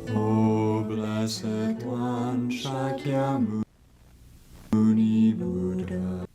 O blessed one, Shakyamuni Buddha.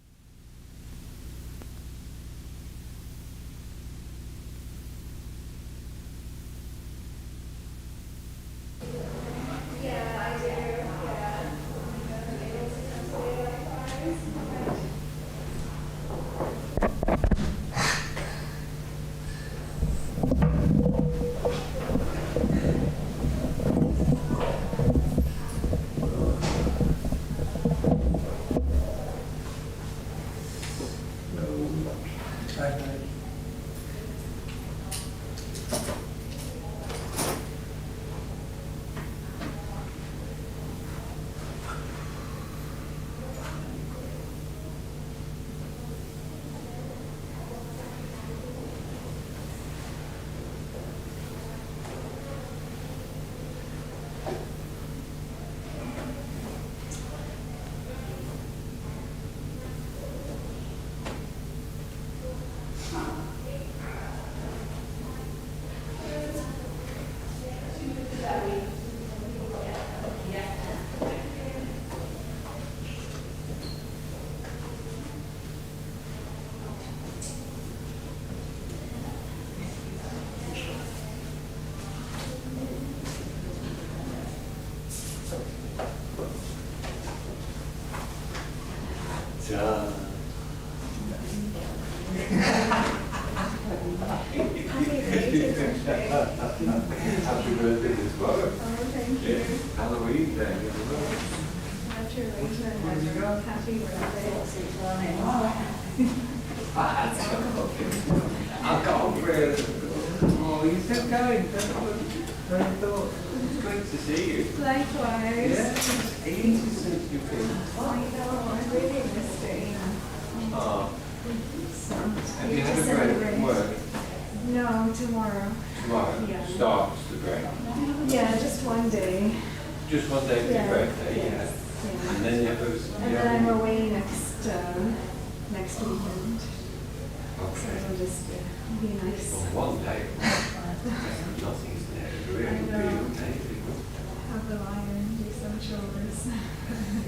Happy birthday as well. Oh, thank you. Halloween day as well. Happy birthday. I can't really. Oh, you're so kind. I thought it's great to see you. Likewise. Yeah, it's ages since you've been. I know, I really missed it. Oh, So, have you had a break from work? No, tomorrow. Tomorrow Yeah. starts the break. Yeah, just one day. Just one day for Yeah. your birthday, yeah. Yeah. And then you have those. And then I'm away next weekend. So Okay. it'll just be nice. Well, one day. Nothing's there. It's really, I know. really amazing. Have the lion, do some chores.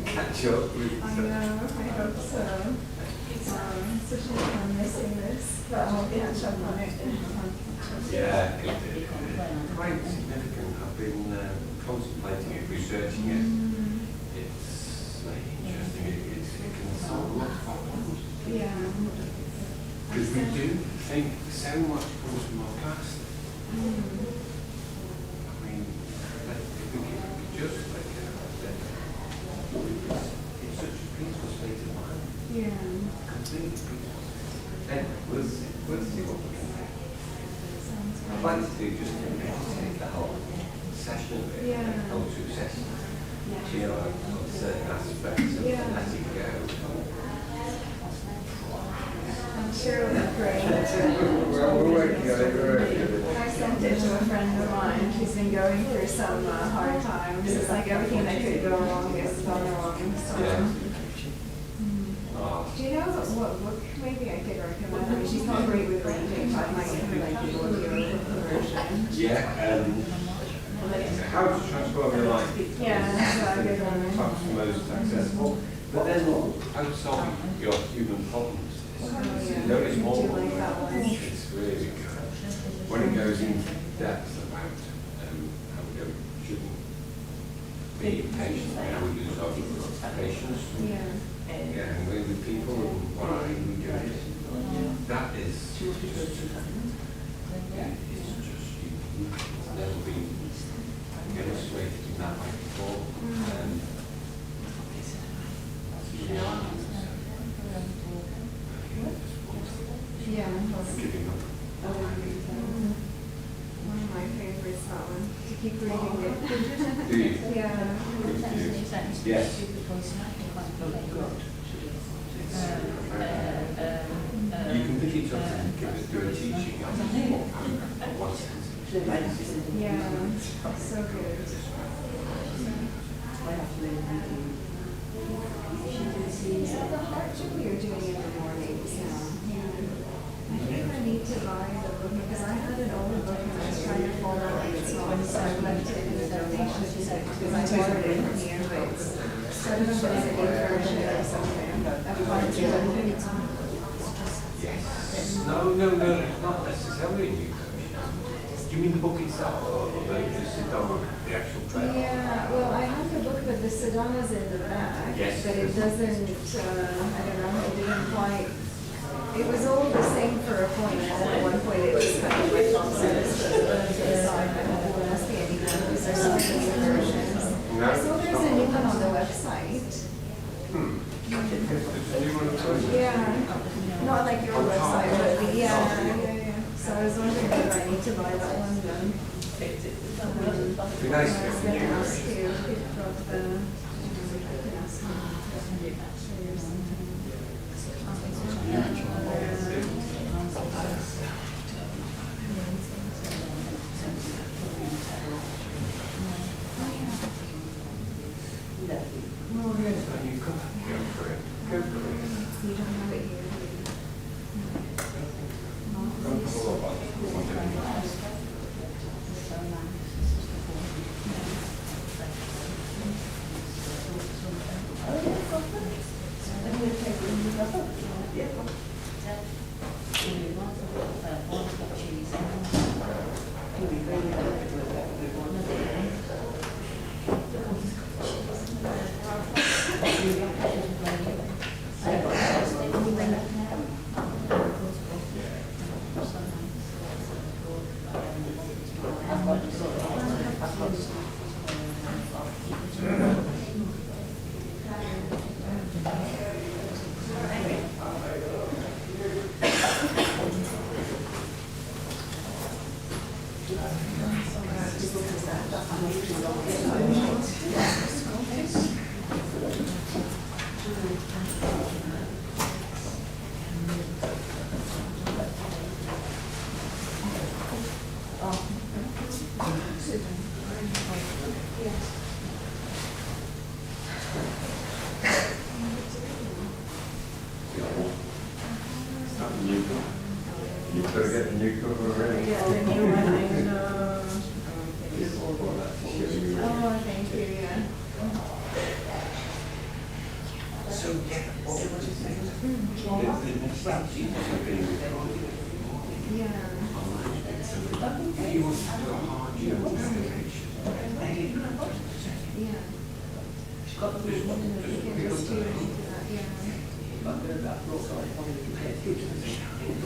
Catch up with I know, I hope so. Especially if I'm missing this, but I'll catch up on it. Yeah, it's quite significant. I've been contemplating it, researching it. It's very interesting. It can solve a lot of problems. Yeah. Because we do think so much comes from our past. I mean, I think it would be just like it's such a peaceful state of mind. Yeah. Completely peaceful. And we'll see what we can do. Sounds I'd good. like to do just to meditate the whole session of it, Yeah. the whole two sessions. Yeah. You know, on certain aspects of Yeah. letting go. I'm sure it'll be great. We're working on it, we're working on it. I sent it to a friend of mine. She's been going through some hard times. It's like everything that could go wrong has gone wrong. So. Yeah. Do you know what book maybe I could recommend? I mean, she's not great with reading, but I might give her like the audio version. Yeah, how to transform your life. Yeah, that's a good one. Perhaps the most accessible. But then how to solve your human problems. yeah. There is more. Do you like that one? It's really good. When it goes into depth about how we shouldn't be patient, how we lose our patience. Yeah. Getting away with people and why we do it. That is just, it's just it's never been illustrated in that way before. And Yeah. giving up. One of my favorites, that one. To keep reading it. Do you? Yeah. Yes. You can pick it up and give it through a teaching of one sense. Yeah. So good. So the heart journey you're doing in the mornings now. I think I need to buy the book because I had an old book and I was trying to I ordered it from here, but it's, I don't know if it's a new version or something. I've wanted to do it. Yes. No, it's not necessarily a new version. Do you mean the book itself, or the Sedona, the actual trail? Yeah, well, I have the book, but the Sedona's in the back. Yes. But it doesn't, I don't know, it didn't quite, it was all the same for a point, and then at one point it just kind of went off to the side, but it must be any good, because there's so many new versions. No, I saw there's a new one on the website. There's a new one too. Yeah, not like your website, but yeah. So I was wondering whether I need to buy that one then. It'd be nice I was if going you to knew. ask you if you've got the. Oh, yes, when you come, go for it. Go for it. You don't have it here. You've got to get the new cover already. Yeah, the new one, I know. Well, that's a shame. Oh, thank you, yeah. So, yeah, what was it saying? The next step seems to be Yeah. if you want to do a hard job application, Yeah. You can just do that, yeah.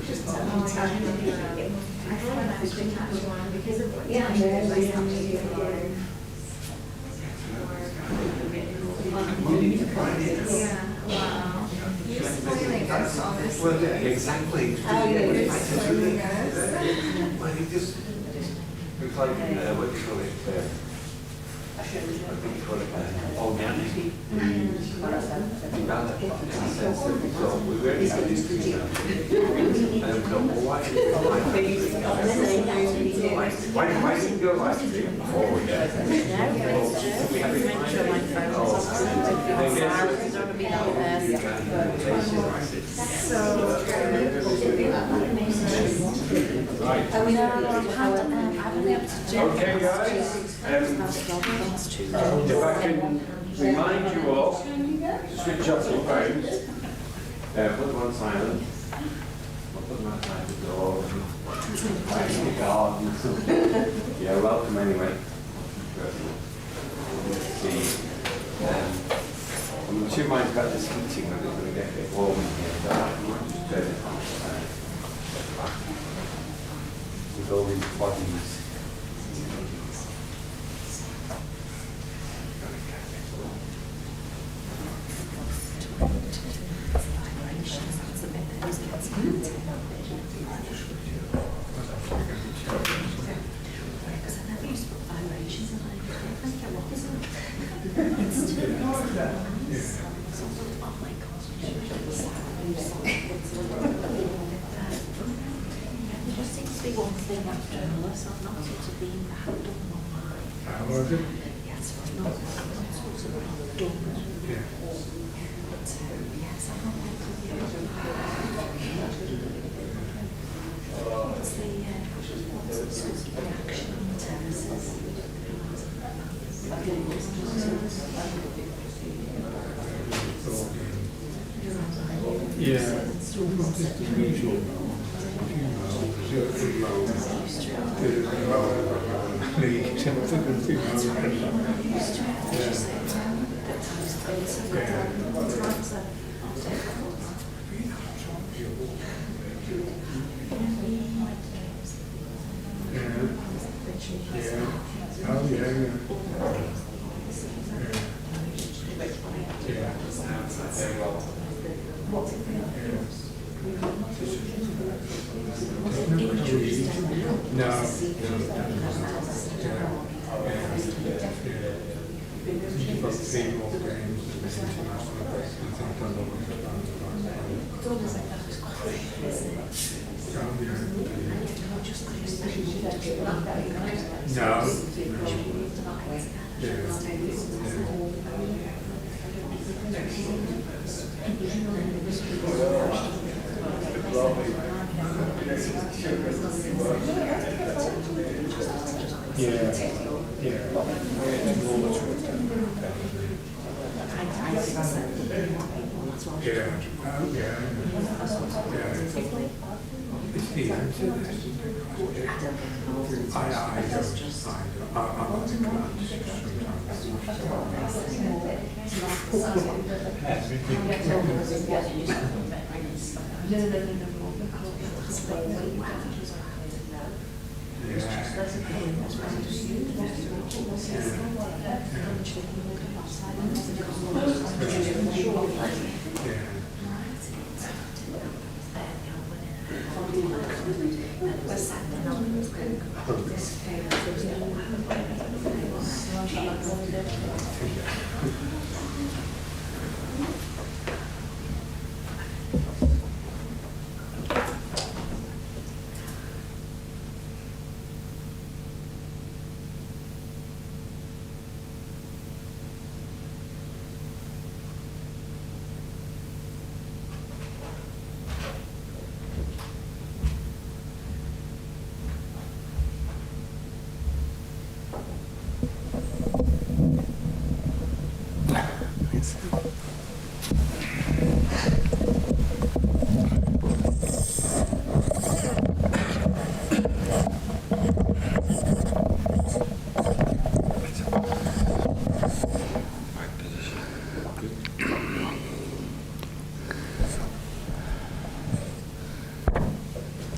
Just I haven't actually touched one because of what time it is, I have to do more. Yeah, wow. You're spoiling us, honestly. well, yeah, exactly. How you Yeah, are spoiling us. well, it just, it's like, what do you call it? I think you call it organic. Developed in the sense that we thought we really had this to and we thought, well, why didn't you go live stream before we get it? We have Right. Okay, guys. If I can remind you all to switch off your phones, put them on silent. Put them outside the door, out in the garden. Yeah, welcome anyway. See. I'm too minded about this heating, whether it's going to get a bit warm in here, so I might just turn it on. With all these bodies. One thing after another, so I'm not sort of being handled online. How was it? Yes, not sort of done. Yeah. But yes, I don't want to be what's the sort of reaction on terraces? Yeah, just a visual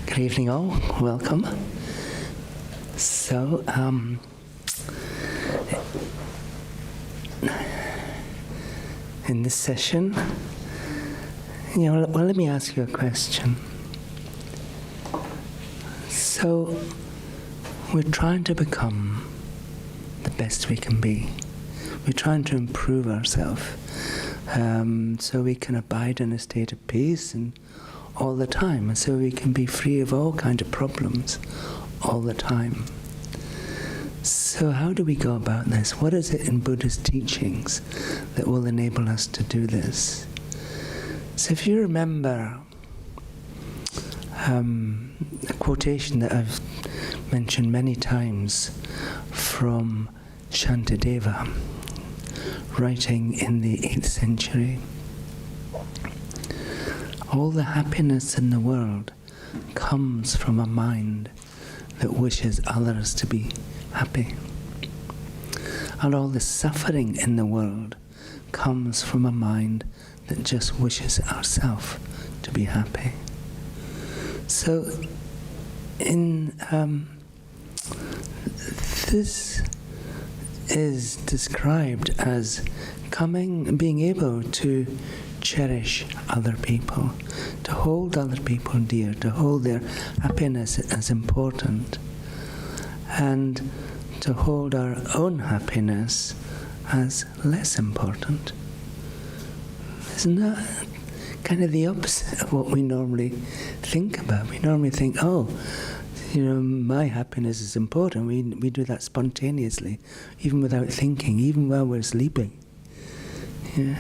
Good evening all, welcome. So, in this session, well, let me ask you a question. So, we're trying to become the best we can be. We're trying to improve ourselves so we can abide in a state of peace and all the time, and so we can be free of all kinds of problems all the time. So how do we go about this? What is it in Buddhist teachings that will enable us to do this? So if you remember a quotation that I've mentioned many times from Shantideva, writing in the 8th century, all the happiness in the world comes from a mind that wishes others to be happy. And all the suffering in the world comes from a mind that just wishes ourselves to be happy. So, this is described as being able to cherish other people, to hold other people dear, to hold their happiness as important, and to hold our own happiness as less important. Isn't that kind of the opposite of what we normally think about? We normally think, my happiness is important. We do that spontaneously, even without thinking, even while we're sleeping. Yeah.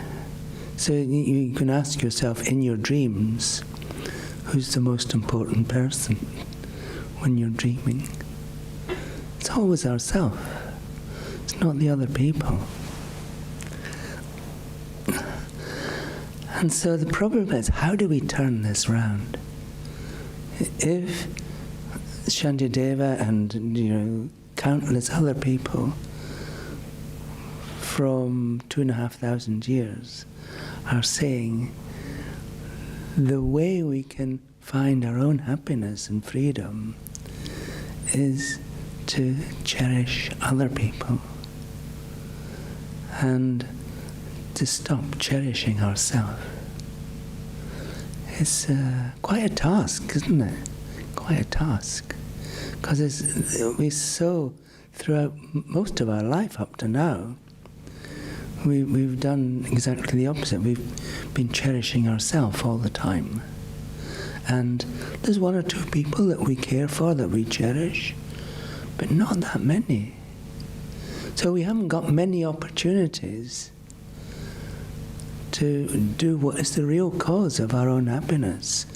So you can ask yourself in your dreams, who's the most important person when you're dreaming? It's always ourselves. It's not the other people. And so the problem is, how do we turn this round? If Shantideva and countless other people from 2,500 years are saying the way we can find our own happiness and freedom is to cherish other people and to stop cherishing ourselves. It's quite a task, isn't it? Quite a task. Because we so, throughout most of our life up to now, we've done exactly the opposite. We've been cherishing ourselves all the time. And there's one or two people that we care for, that we cherish, but not that many. So we haven't got many opportunities to do what is the real cause of our own happiness,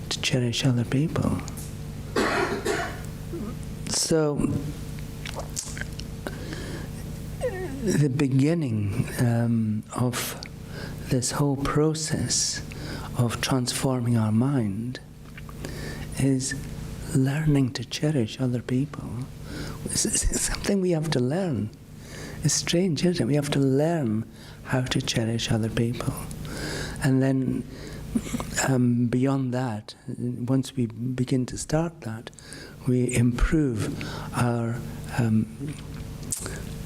to cherish other people. So the beginning of this whole process of transforming our mind is learning to cherish other people. It's something we have to learn. It's strange, isn't it? We have to learn how to cherish other people. And then beyond that, once we begin to start that, we improve our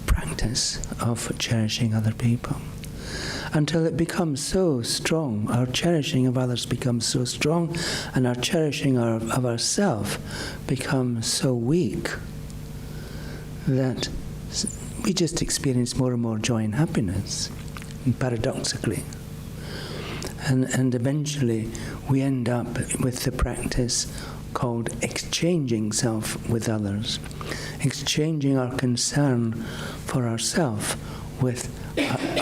practice of cherishing other people until it becomes so strong, our cherishing of others becomes so strong, and our cherishing of ourselves becomes so weak that we just experience more and more joy and happiness, paradoxically. And eventually we end up with the practice called exchanging self with others, exchanging our concern for ourselves with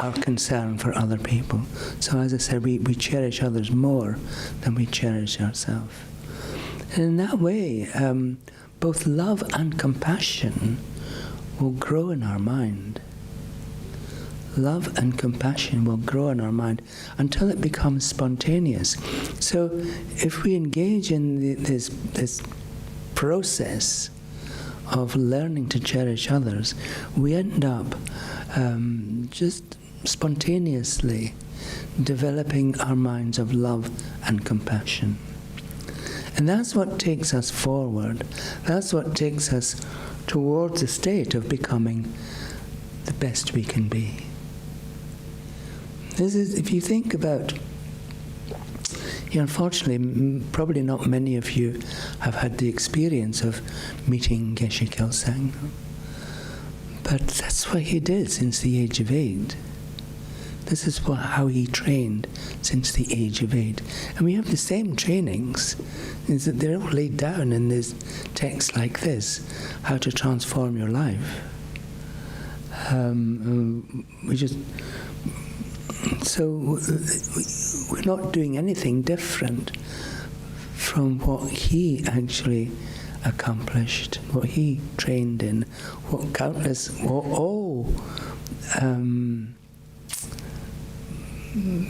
our concern for other people. So as I said, we cherish others more than we cherish ourselves. And in that way, both love and compassion will grow in our mind. Love and compassion will grow in our mind until it becomes spontaneous. So if we engage in this process of learning to cherish others, we end up just spontaneously developing our minds of love and compassion. And that's what takes us forward. That's what takes us towards a state of becoming the best we can be. This is, if you think about, unfortunately, probably not many of you have had the experience of meeting Geshe Kelsang, but that's what he did since the age of 8. This is how he trained since the age of 8. And we have the same trainings, is that they're all laid down in this text like this, how to transform your life. So we're not doing anything different from what he actually accomplished, what he trained in, what countless, all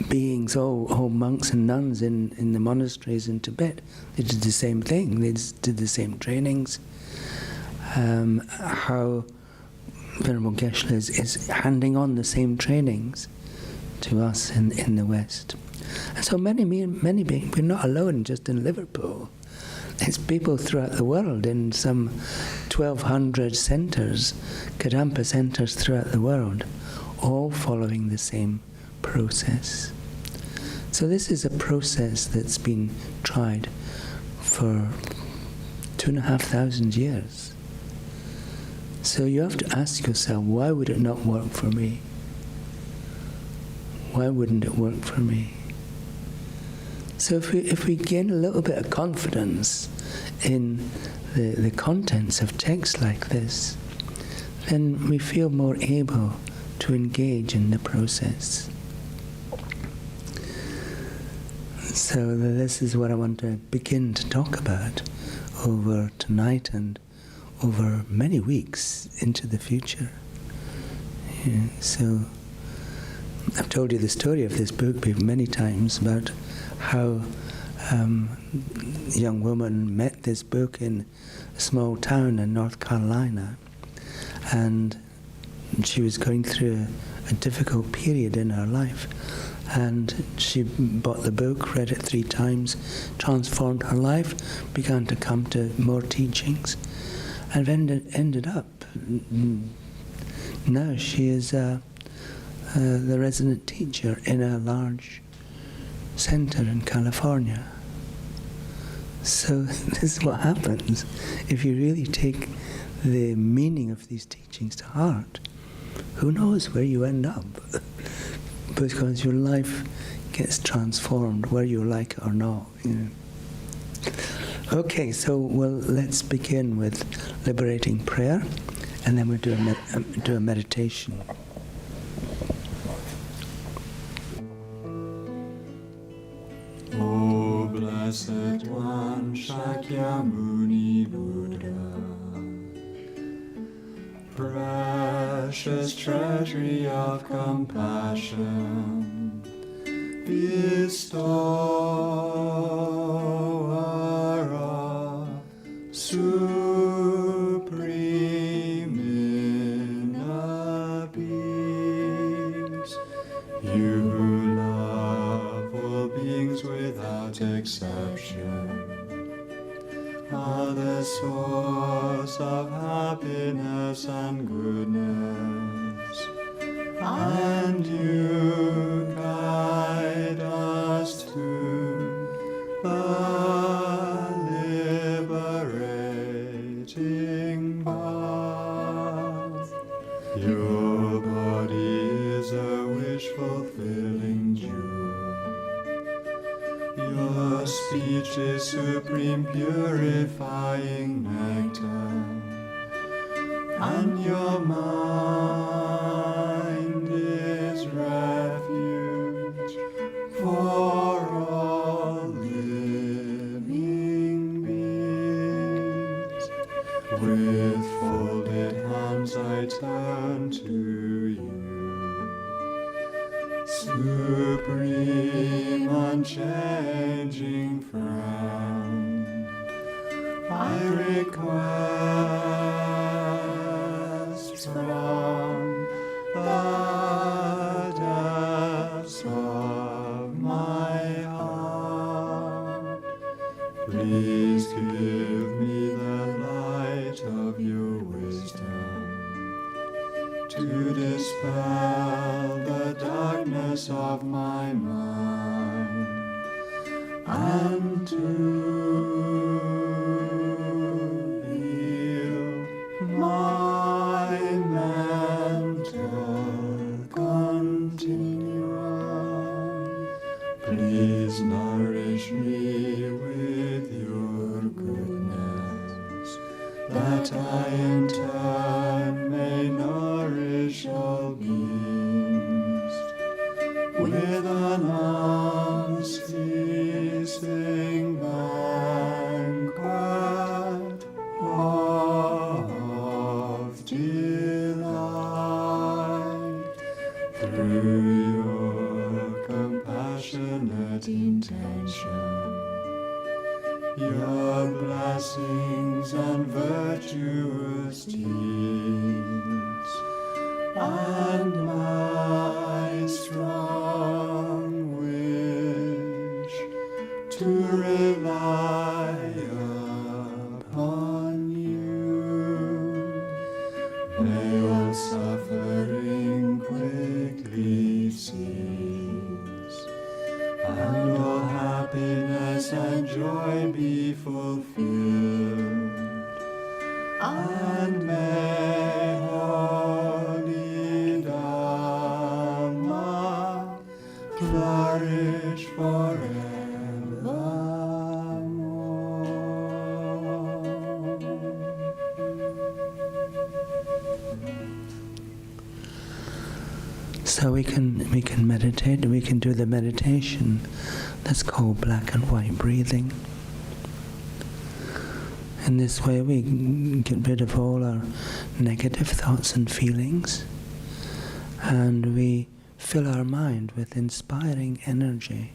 beings, all monks and nuns in the monasteries in Tibet, they did the same thing. They did the same trainings. How Venerable Geshe is handing on the same trainings to us in the West. And so many, we're not alone just in Liverpool. It's people throughout the world in some 1,200 centres, Kadampa centres throughout the world, all following the same process. So this is a process that's been tried for 2,500 years. So you have to ask yourself, why would it not work for me? Why wouldn't it work for me? So if we gain a little bit of confidence in the contents of texts like this, then we feel more able to engage in the process. So this is what I want to begin to talk about over tonight and over many weeks into the future. Yeah, so I've told you the story of this book many times about how a young woman met this book in a small town in North Carolina, and she was going through a difficult period in her life, and she bought the book, read it 3 times, transformed her life, began to come to more teachings, and ended up, now she is the resident teacher in a large center in California. So this is what happens if you really take the meaning of these teachings to heart. Who knows where you end up? Because your life gets transformed, whether you like it or not. You know. Okay, so let's begin with liberating prayer, and then we'll do a meditation. O Blessed One, Shakyamuni Buddha, precious treasury of compassion, bestower of supreme inner peace, you who love all beings without exception, are the source of happiness and goodness, and you guide us to the liberating path. Your body is a wish-fulfilling jewel. Your speech is supreme purifying nectar, and your mind is refuge for all living beings. With folded hands I turn to you, supreme unchanging friend. I request from the depths of my heart, please give me the light of your wisdom to dispel the darkness of my mind, and to heal my mental continuum. Please nourish me with your goodness, that I in turn may nourish all beings with an unceasing banquet of delight. Through your compassionate intention, your blessings and virtuous deeds, and my strong wish to rely upon you, may all suffering quickly cease, and all happiness and joy be fulfilled, and may Holy Dhamma flourish forevermore. So we can meditate, we can do the meditation that's called black and white breathing. In this way we get rid of all our negative thoughts and feelings, and we fill our mind with inspiring energy.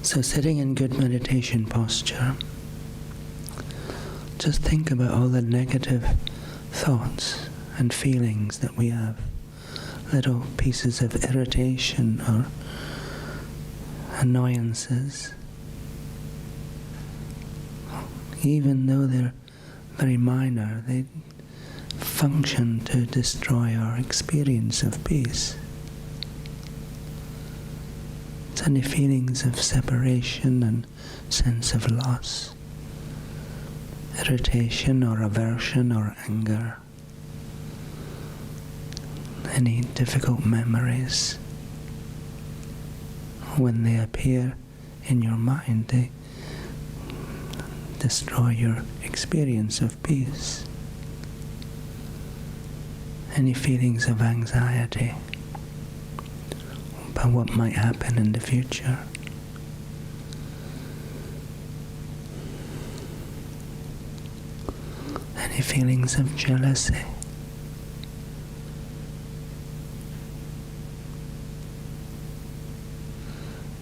So sitting in good meditation posture, just think about all the negative thoughts and feelings that we have, little pieces of irritation or annoyances. Even though they're very minor, they function to destroy our experience of peace. It's any feelings of separation and sense of loss, irritation or aversion or anger, any difficult memories. When they appear in your mind, they destroy your experience of peace. Any feelings of anxiety about what might happen in the future. Any feelings of jealousy.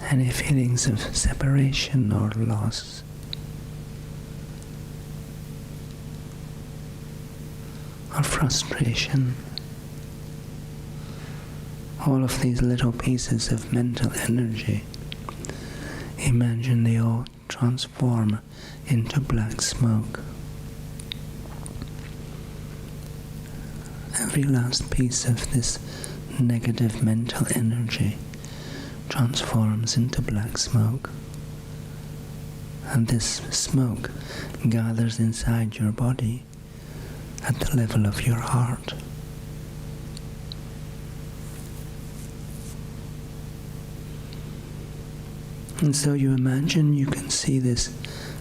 Any feelings of separation or loss. Or frustration. All of these little pieces of mental energy, imagine they all transform into black smoke. Every last piece of this negative mental energy transforms into black smoke. And this smoke gathers inside your body at the level of your heart. And so you imagine you can see this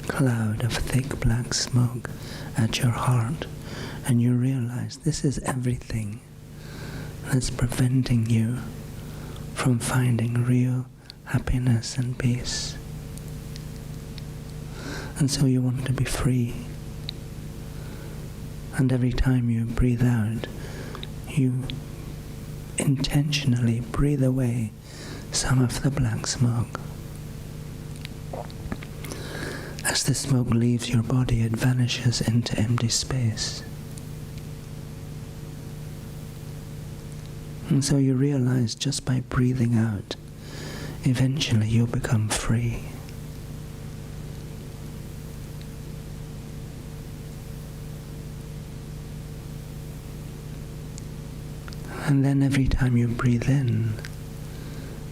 cloud of thick black smoke at your heart, and you realize this is everything that's preventing you from finding real happiness and peace. And so you want to be free. And every time you breathe out, you intentionally breathe away some of the black smoke. As the smoke leaves your body, it vanishes into empty space. And so you realize just by breathing out, eventually you'll become free. And then every time you breathe in,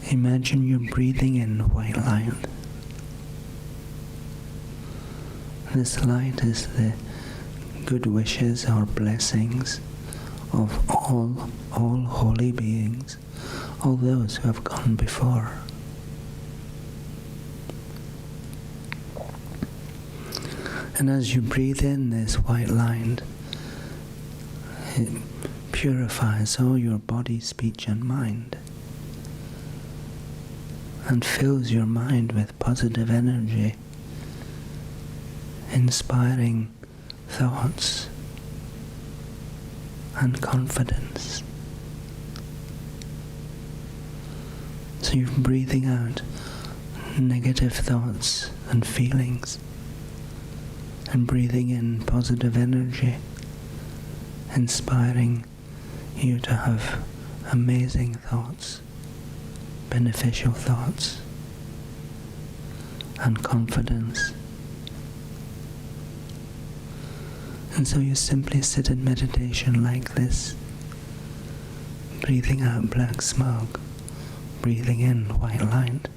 imagine you're breathing in white light. This light is the good wishes or blessings of all holy beings, all those who have gone before. And as you breathe in this white light, it purifies all your body, speech and mind, and fills your mind with positive energy, inspiring thoughts and confidence. So you're breathing out negative thoughts and feelings, and breathing in positive energy, inspiring you to have amazing thoughts, beneficial thoughts, and confidence. And so you simply sit in meditation like this, breathing out black smoke, breathing in white light.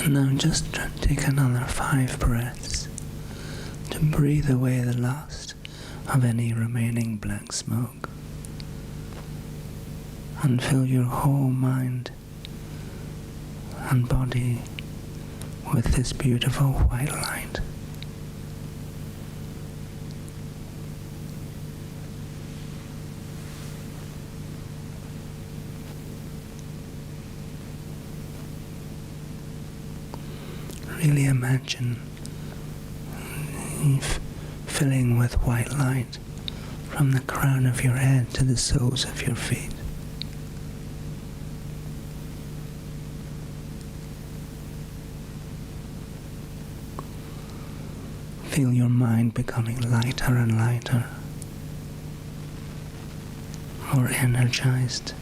And now just take another 5 breaths to breathe away the last of any remaining black smoke. And fill your whole mind and body with this beautiful white light. Really imagine filling with white light from the crown of your head to the soles of your feet. Feel your mind becoming lighter and lighter, more energized.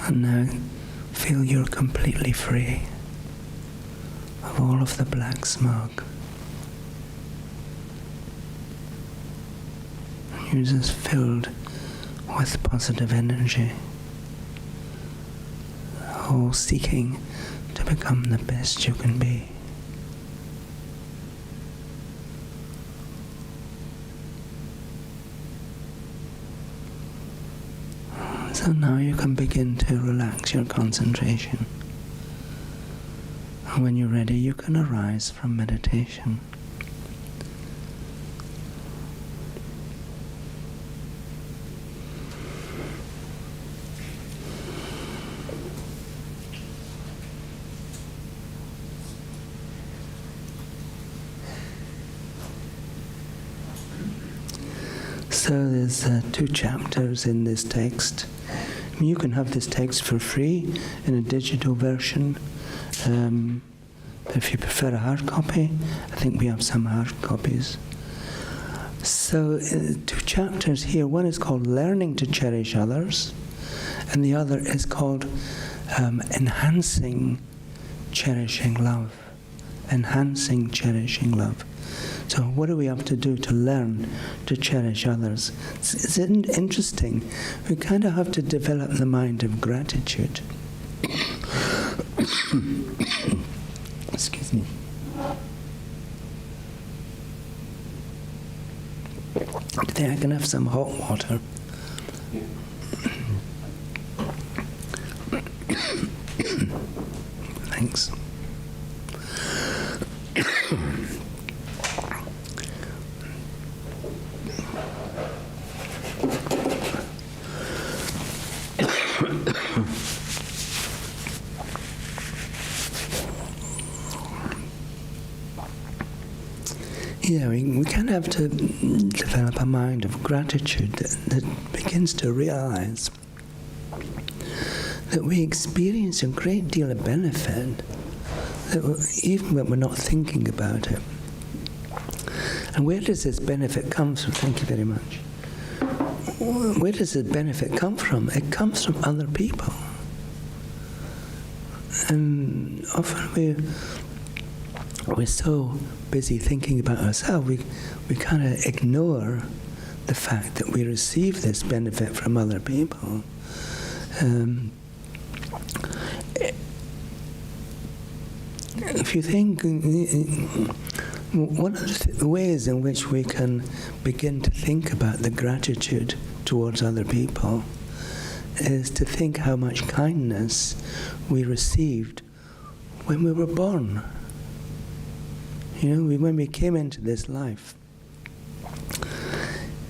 And now feel you're completely free of all of the black smoke. You're just filled with positive energy, all seeking to become the best you can be. So now you can begin to relax your concentration. And when you're ready, you can arise from meditation. So there's 2 chapters in this text. You can have this text for free in a digital version. If you prefer a hard copy, I think we have some hard copies. So 2 chapters here. One is called Learning to Cherish Others, and the other is called Enhancing Cherishing Love. Enhancing Cherishing Love. So what do we have to do to learn to cherish others? It's interesting. We kind of have to develop the mind of gratitude. Excuse me. Do you think I can have some hot water? Thanks. Yeah, we kind of have to develop a mind of gratitude that begins to realize that we experience a great deal of benefit, even when we're not thinking about it. And where does this benefit come from? Thank you very much. Where does this benefit come from? It comes from other people. And often we're so busy thinking about ourselves, we kind of ignore the fact that we receive this benefit from other people. If you think, one of the ways in which we can begin to think about the gratitude towards other people is to think how much kindness we received when we were born. You know, when we came into this life,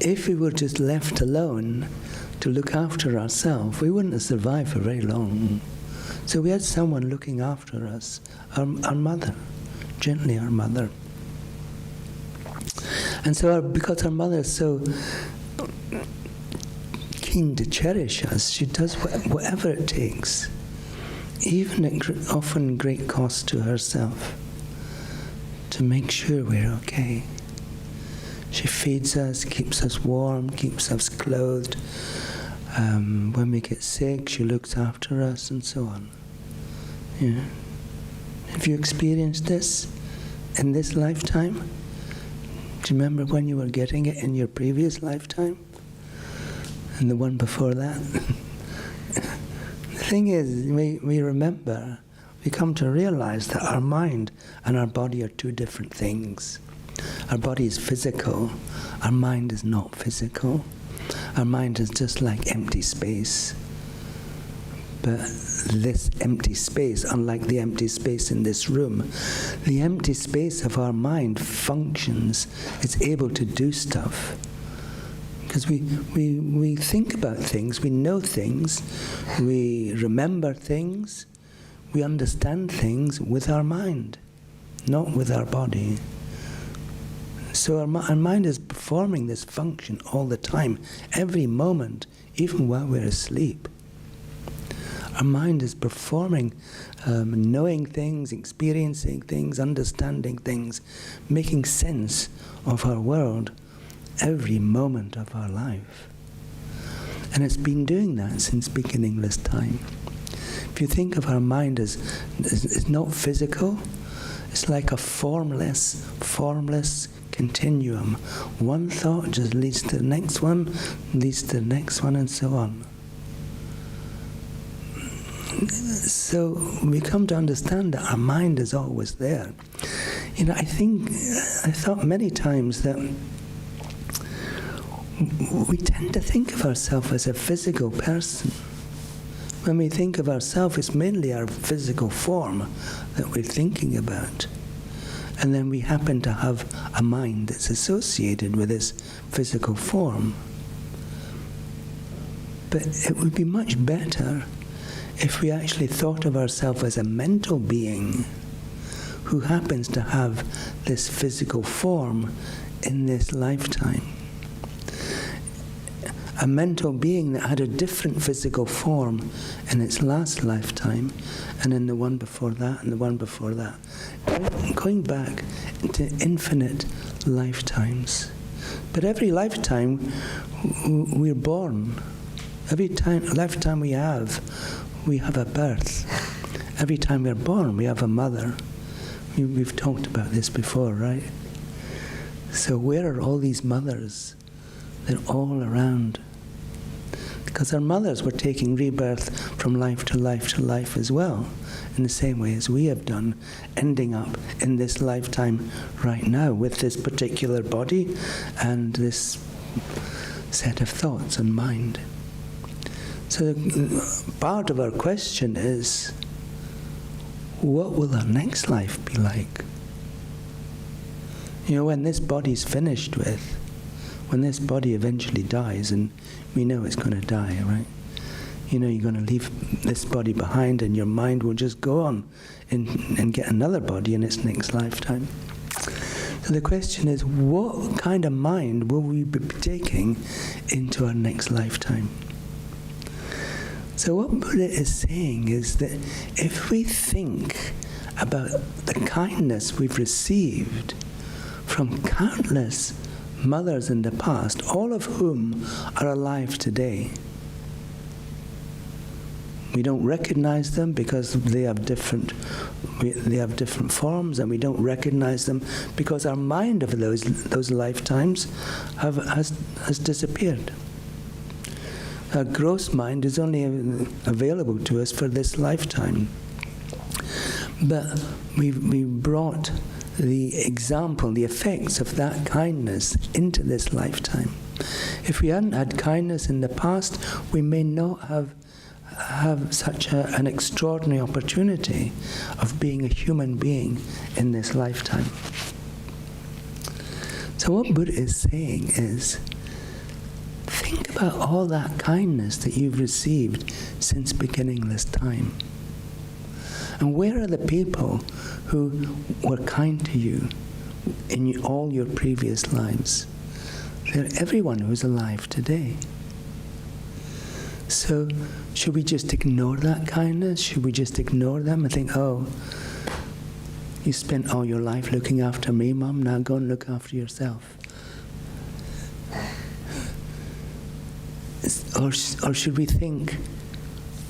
if we were just left alone to look after ourselves, we wouldn't have survived for very long. So we had someone looking after us, our mother, gently our mother. And so because our mother is so keen to cherish us, she does whatever it takes, even at often great cost to herself, to make sure we're okay. She feeds us, keeps us warm, keeps us clothed. When we get sick, she looks after us, and so on. Yeah. Have you experienced this in this lifetime? Do you remember when you were getting it in your previous lifetime? And the one before that? The thing is, we remember, we come to realize that our mind and our body are two different things. Our body is physical, our mind is not physical. Our mind is just like empty space. But this empty space, unlike the empty space in this room, the empty space of our mind functions, it's able to do stuff. Because we think about things, we know things, we remember things, we understand things with our mind, not with our body. So our mind is performing this function all the time, every moment, even while we're asleep. Our mind is performing, knowing things, experiencing things, understanding things, making sense of our world every moment of our life. And it's been doing that since beginningless time. If you think of our mind as not physical, it's like a formless continuum. One thought just leads to the next one, leads to the next one, and so on. So we come to understand that our mind is always there. I thought many times that we tend to think of ourselves as a physical person. When we think of ourselves, it's mainly our physical form that we're thinking about. And then we happen to have a mind that's associated with this physical form. But it would be much better if we actually thought of ourselves as a mental being who happens to have this physical form in this lifetime. A mental being that had a different physical form in its last lifetime, and in the one before that, and the one before that. Going back into infinite lifetimes. But every lifetime we're born. Every lifetime we have a birth. Every time we're born, we have a mother. We've talked about this before, right? So where are all these mothers? They're all around. Because our mothers were taking rebirth from life to life to life as well, in the same way as we have done, ending up in this lifetime right now with this particular body and this set of thoughts and mind. So part of our question is, what will our next life be like? When this body's finished with, when this body eventually dies, and we know it's going to die, right? You're going to leave this body behind, and your mind will just go on and get another body in its next lifetime. So the question is, what kind of mind will we be taking into our next lifetime? So what Buddha is saying is that if we think about the kindness we've received from countless mothers in the past, all of whom are alive today. We don't recognize them because they have different forms, and we don't recognize them because our mind of those lifetimes has disappeared. Our gross mind is only available to us for this lifetime. But we brought the example, the effects of that kindness into this lifetime. If we hadn't had kindness in the past, we may not have such an extraordinary opportunity of being a human being in this lifetime. So what Buddha is saying is, think about all that kindness that you've received since beginningless time. And where are the people who were kind to you in all your previous lives? They're everyone who's alive today. So should we just ignore that kindness? Should we just ignore them and think, oh, you spent all your life looking after me, Mum, now go and look after yourself? Or should we think,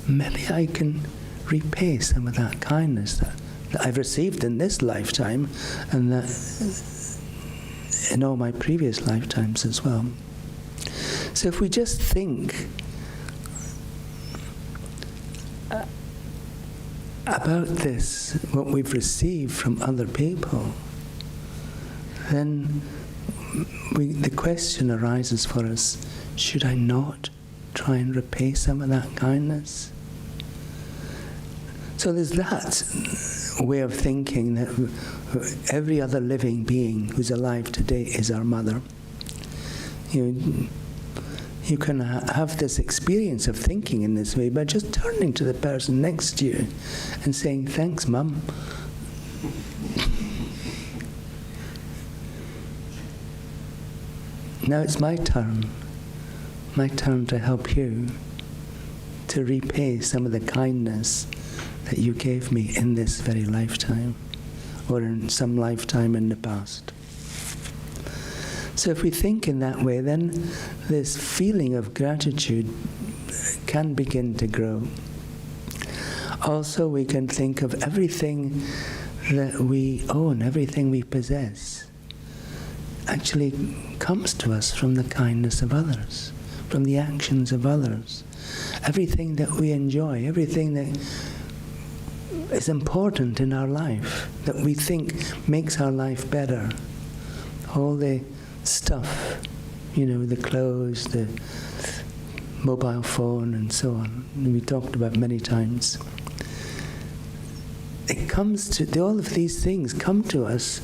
maybe I can repay some of that kindness that I've received in this lifetime, and that in all my previous lifetimes as well. So if we just think about this, what we've received from other people, then the question arises for us, should I not try and repay some of that kindness? So there's that way of thinking, that every other living being who's alive today is our mother. You can have this experience of thinking in this way by just turning to the person next to you and saying, "Thanks, Mum." Now it's my turn to help you to repay some of the kindness that you gave me in this very lifetime, or in some lifetime in the past. So if we think in that way, then this feeling of gratitude can begin to grow. Also, we can think of everything that we own, everything we possess, actually comes to us from the kindness of others, from the actions of others. Everything that we enjoy, everything that is important in our life, that we think makes our life better, all the stuff, the clothes, the mobile phone, and so on, we talked about many times. All of these things come to us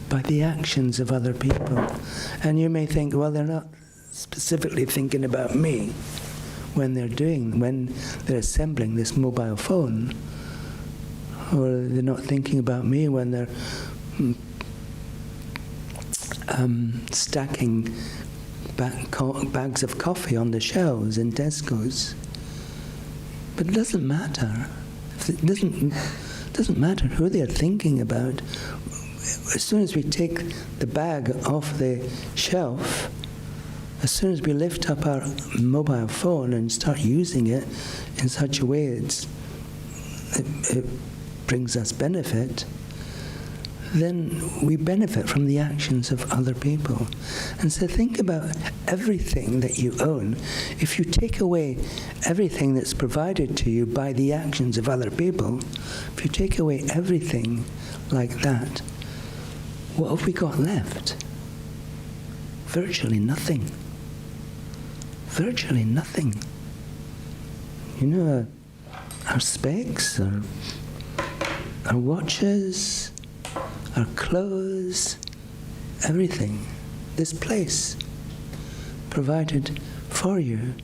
by the actions of other people. And you may think, well, they're not specifically thinking about me when they're assembling this mobile phone, or they're not thinking about me when they're stacking bags of coffee on the shelves in Tesco's. But it doesn't matter. It doesn't matter who they're thinking about. As soon as we take the bag off the shelf, as soon as we lift up our mobile phone and start using it in such a way it brings us benefit, then we benefit from the actions of other people. And so think about everything that you own. If you take away everything that's provided to you by the actions of other people, if you take away everything like that, what have we got left? Virtually nothing. Virtually nothing. Our specs, our watches, our clothes, everything. This place provided for you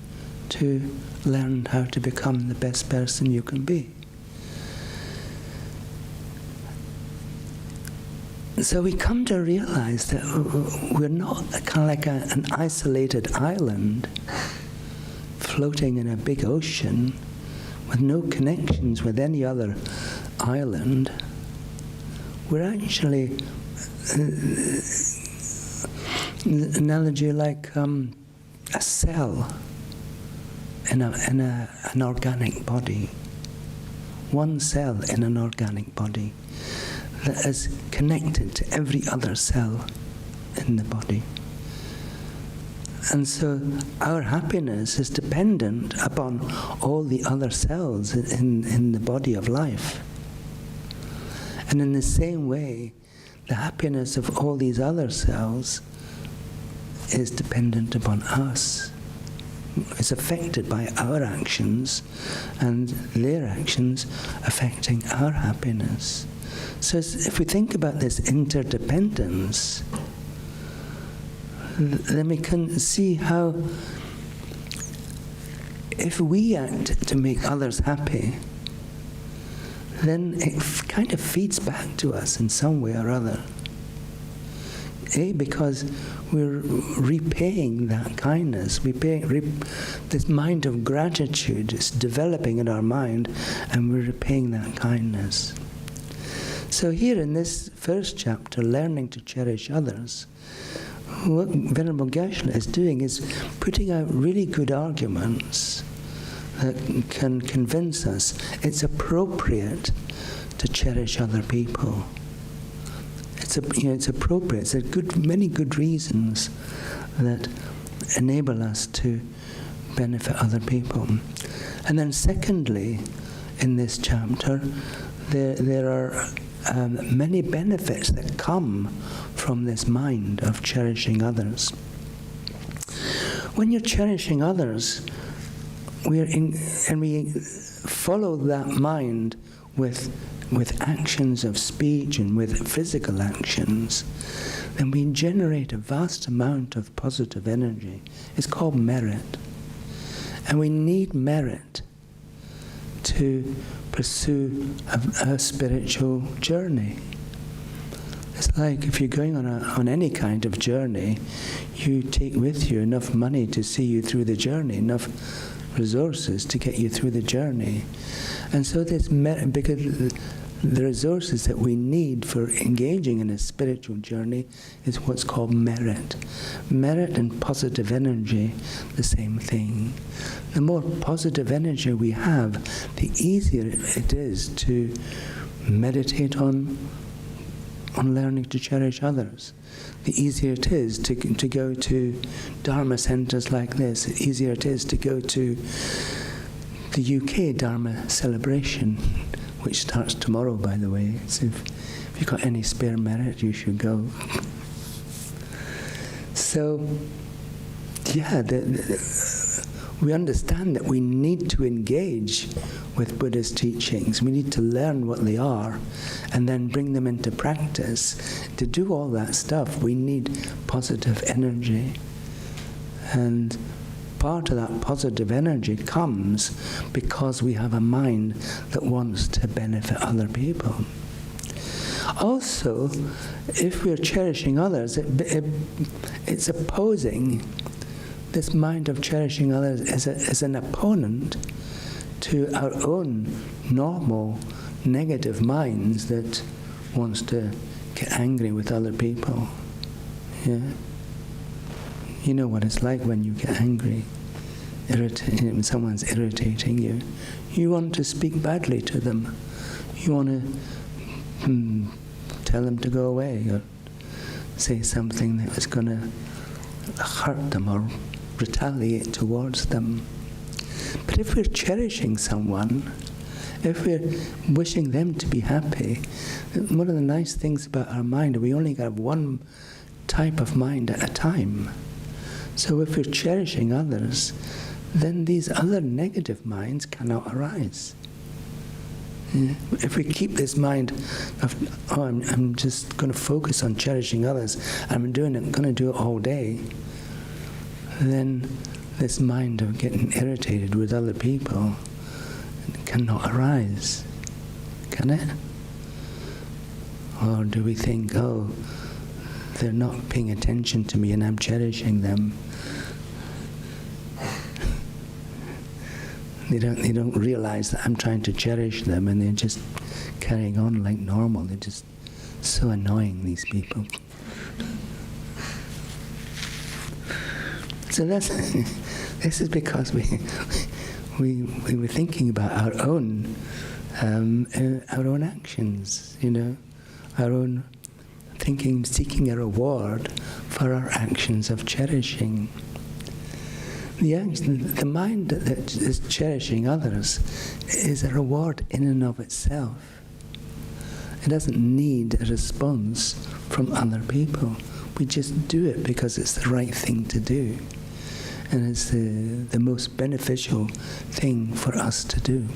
to learn how to become the best person you can be. So we come to realize that we're not kind of like an isolated island floating in a big ocean with no connections with any other island. We're actually an analogy like a cell in an organic body. One cell in an organic body that is connected to every other cell in the body. And so our happiness is dependent upon all the other cells in the body of life. And in the same way, the happiness of all these other cells is dependent upon us. It's affected by our actions, and their actions affecting our happiness. So if we think about this interdependence, then we can see how if we act to make others happy, then it kind of feeds back to us in some way or other. Because we're repaying that kindness. This mind of gratitude is developing in our mind, and we're repaying that kindness. So here in this first chapter, Learning to Cherish Others, what Venerable Geshe is doing is putting out really good arguments that can convince us it's appropriate to cherish other people. It's appropriate. There's many good reasons that enable us to benefit other people. And then secondly, in this chapter, there are many benefits that come from this mind of cherishing others. When you're cherishing others, and we follow that mind with actions of speech and with physical actions, then we generate a vast amount of positive energy. It's called merit. And we need merit to pursue a spiritual journey. It's like if you're going on any kind of journey, you take with you enough money to see you through the journey, enough resources to get you through the journey. And so there's merit, because the resources that we need for engaging in a spiritual journey is what's called merit. Merit and positive energy, the same thing. The more positive energy we have, the easier it is to meditate on learning to cherish others. The easier it is to go to Dharma centres like this. The easier it is to go to the UK Dharma celebration, which starts tomorrow, by the way. So if you've got any spare merit, you should go. So, yeah, we understand that we need to engage with Buddha's teachings. We need to learn what they are and then bring them into practice. To do all that stuff, we need positive energy. And part of that positive energy comes because we have a mind that wants to benefit other people. Also, if we're cherishing others, it's opposing. This mind of cherishing others is an opponent to our own normal negative minds that wants to get angry with other people. Yeah. You know what it's like when you get angry, when someone's irritating you. You want to speak badly to them. You want to tell them to go away or say something that was going to hurt them or retaliate towards them. But if we're cherishing someone, if we're wishing them to be happy, one of the nice things about our mind, we only have one type of mind at a time. So if we're cherishing others, then these other negative minds cannot arise. Yeah. If we keep this mind of, I'm just going to focus on cherishing others, I'm going to do it all day, then this mind of getting irritated with other people cannot arise, can it? Or do we think, oh, they're not paying attention to me and I'm cherishing them? They don't realize that I'm trying to cherish them, and they're just carrying on like normal. They're just so annoying, these people. So this is because we were thinking about our own actions, our own thinking, seeking a reward for our actions of cherishing. The mind that is cherishing others is a reward in and of itself. It doesn't need a response from other people. We just do it because it's the right thing to do. And it's the most beneficial thing for us to do.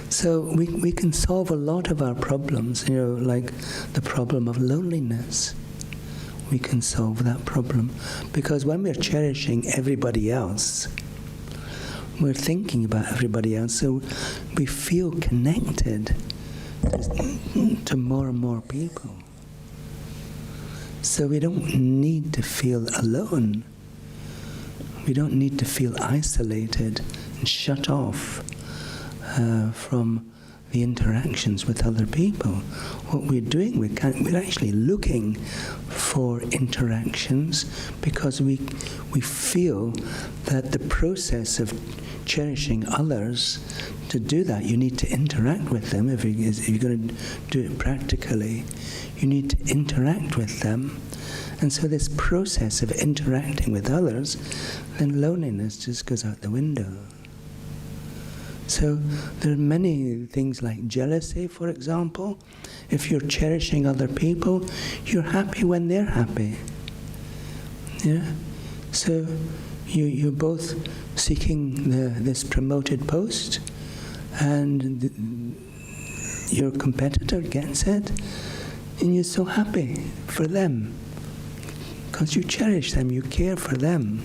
So we can solve a lot of our problems, like the problem of loneliness. We can solve that problem because when we're cherishing everybody else, we're thinking about everybody else, so we feel connected to more and more people. So we don't need to feel alone. We don't need to feel isolated and shut off from the interactions with other people. What we're doing, we're actually looking for interactions because we feel that the process of cherishing others, to do that you need to interact with them. If you're going to do it practically, you need to interact with them. And so this process of interacting with others, then loneliness just goes out the window. So there are many things like jealousy, for example. If you're cherishing other people, you're happy when they're happy. Yeah? So you're both seeking this promoted post, and your competitor gets it, and you're so happy for them because you cherish them, you care for them.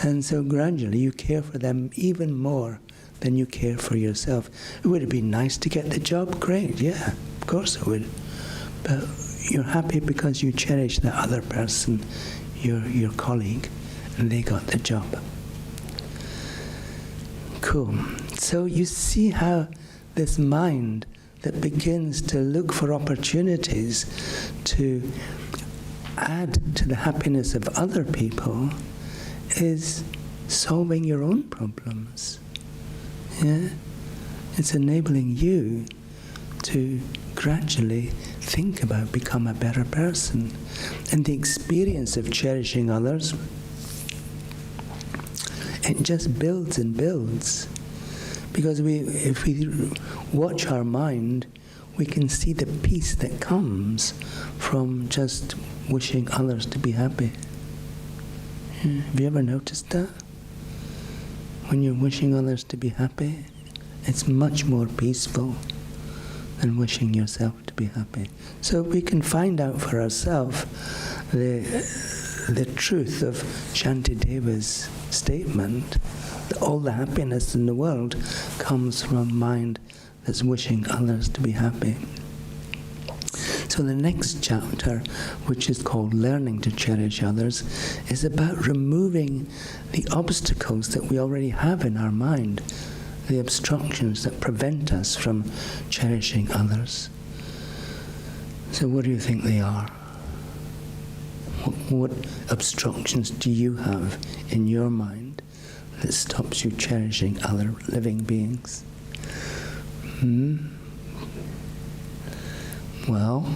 And so gradually you care for them even more than you care for yourself. Would it be nice to get the job? Great, yeah, of course it would. But you're happy because you cherish that other person, your colleague, and they got the job. Cool. So you see how this mind that begins to look for opportunities to add to the happiness of other people is solving your own problems. Yeah? It's enabling you to gradually think about become a better person. And the experience of cherishing others, it just builds and builds. Because if we watch our mind, we can see the peace that comes from just wishing others to be happy. Yeah. Have you ever noticed that? When you're wishing others to be happy, it's much more peaceful than wishing yourself to be happy. So we can find out for ourselves the truth of Shantideva's statement that all the happiness in the world comes from a mind that's wishing others to be happy. So the next chapter, which is called Learning to Cherish Others, is about removing the obstacles that we already have in our mind, the obstructions that prevent us from cherishing others. So what do you think they are? What obstructions do you have in your mind that stops you cherishing other living beings? Well,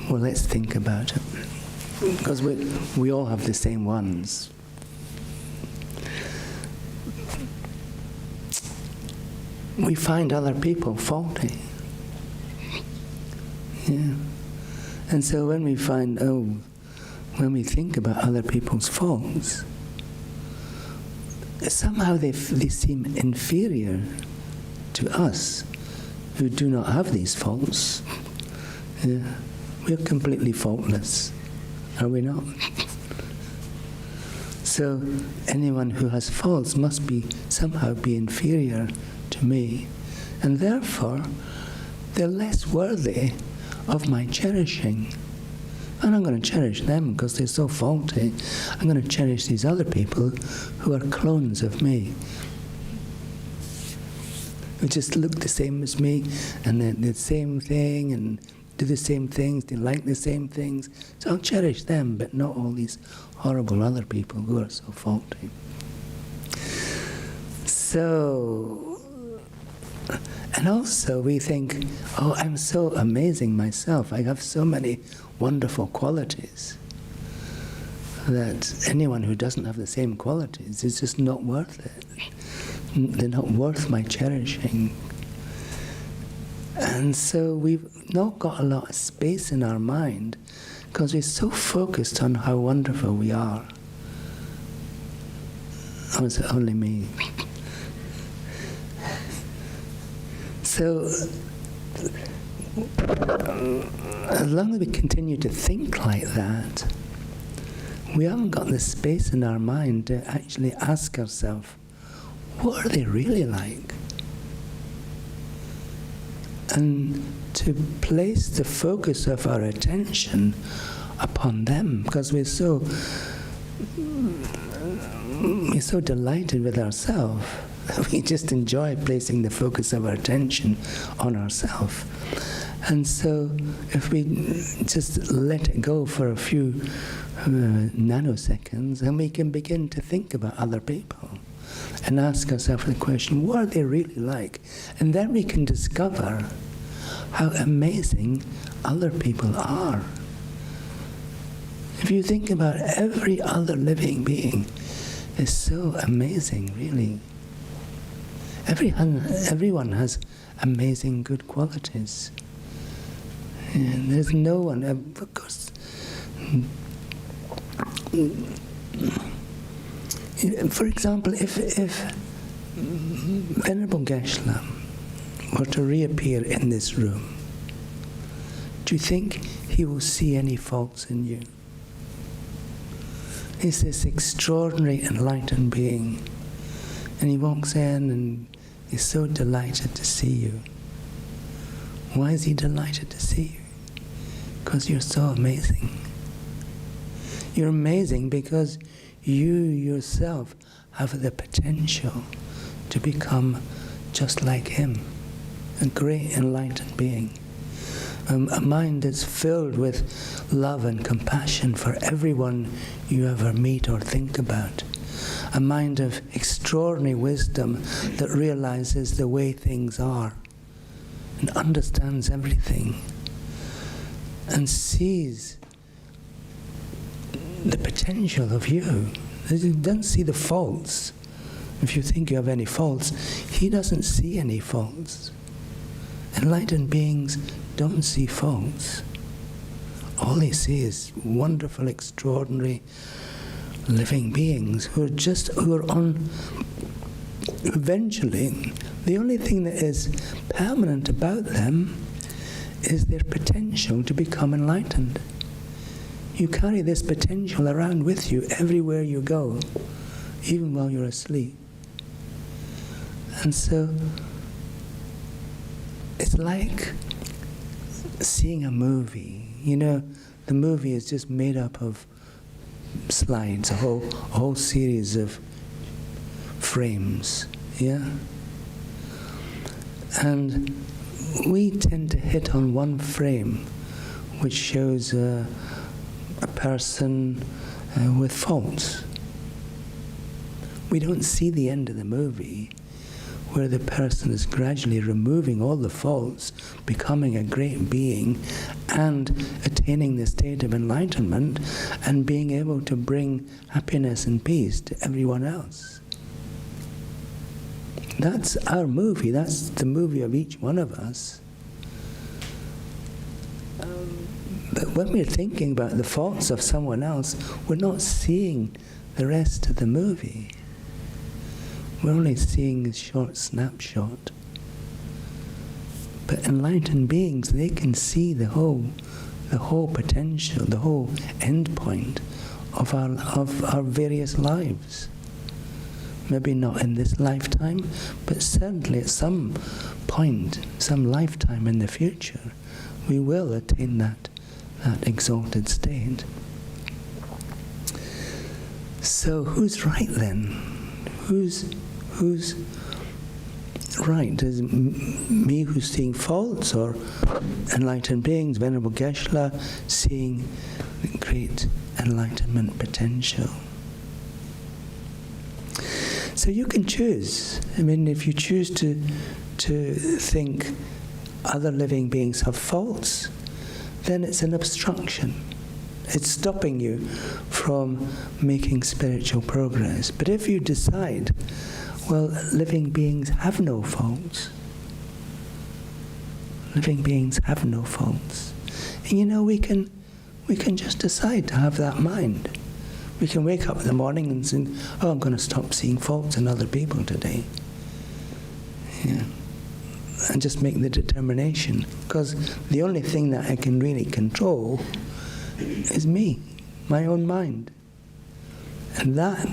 let's think about it. Because we all have the same ones. We find other people faulty. Yeah. And so when we when we think about other people's faults, somehow they seem inferior to us who do not have these faults. Yeah. We're completely faultless, are we not? So anyone who has faults must somehow be inferior to me, and therefore they're less worthy of my cherishing. And I'm going to cherish them because they're so faulty. I'm going to cherish these other people who are clones of me, who just look the same as me, and they're the same thing, and do the same things, they like the same things. So I'll cherish them, but not all these horrible other people who are so faulty. So, and also we think, oh, I'm so amazing myself. I have so many wonderful qualities that anyone who doesn't have the same qualities is just not worth it. They're not worth my cherishing. And so we've not got a lot of space in our mind because we're so focused on how wonderful we are. Or is it only me? So, as long as we continue to think like that, we haven't got the space in our mind to actually ask ourselves, what are they really like? And to place the focus of our attention upon them, because we're so delighted with ourselves. We just enjoy placing the focus of our attention on ourselves. And so if we just let it go for a few nanoseconds, then we can begin to think about other people and ask ourselves the question, what are they really like? And then we can discover how amazing other people are. If you think about every other living being, is so amazing, really. Everyone has amazing good qualities. And there's no one, of course. For example, if Venerable Geshe-la were to reappear in this room, do you think he will see any faults in you? He's this extraordinary enlightened being, and he walks in and he's so delighted to see you. Why is he delighted to see you? Because you're so amazing. You're amazing because you yourself have the potential to become just like him, a great enlightened being. A mind that's filled with love and compassion for everyone you ever meet or think about. A mind of extraordinary wisdom that realizes the way things are and understands everything and sees the potential of you. He doesn't see the faults. If you think you have any faults, he doesn't see any faults. Enlightened beings don't see faults. All they see is wonderful, extraordinary living beings who are on. Eventually, the only thing that is permanent about them is their potential to become enlightened. You carry this potential around with you everywhere you go, even while you're asleep. And so, it's like seeing a movie. You know, the movie is just made up of slides, a whole series of frames, yeah? And we tend to hit on one frame which shows a person with faults. We don't see the end of the movie where the person is gradually removing all the faults, becoming a great being, and attaining the state of enlightenment, and being able to bring happiness and peace to everyone else. That's our movie. That's the movie of each one of us. But when we're thinking about the faults of someone else, we're not seeing the rest of the movie. We're only seeing a short snapshot. But enlightened beings, they can see the whole potential, the whole end point of our various lives. Maybe not in this lifetime, but certainly at some point, some lifetime in the future, we will attain that exalted state. So who's right then? Who's right? Is me who's seeing faults, or enlightened beings, Venerable Geshe-la, seeing great enlightenment potential? So you can choose. I mean, if you choose to think other living beings have faults, then it's an obstruction. It's stopping you from making spiritual progress. But if you decide, well, living beings have no faults. Living beings have no faults. And you know, we can just decide to have that mind. We can wake up in the morning and say, oh, I'm going to stop seeing faults in other people today. Yeah. And just make the determination. Because the only thing that I can really control is me, my own mind. And that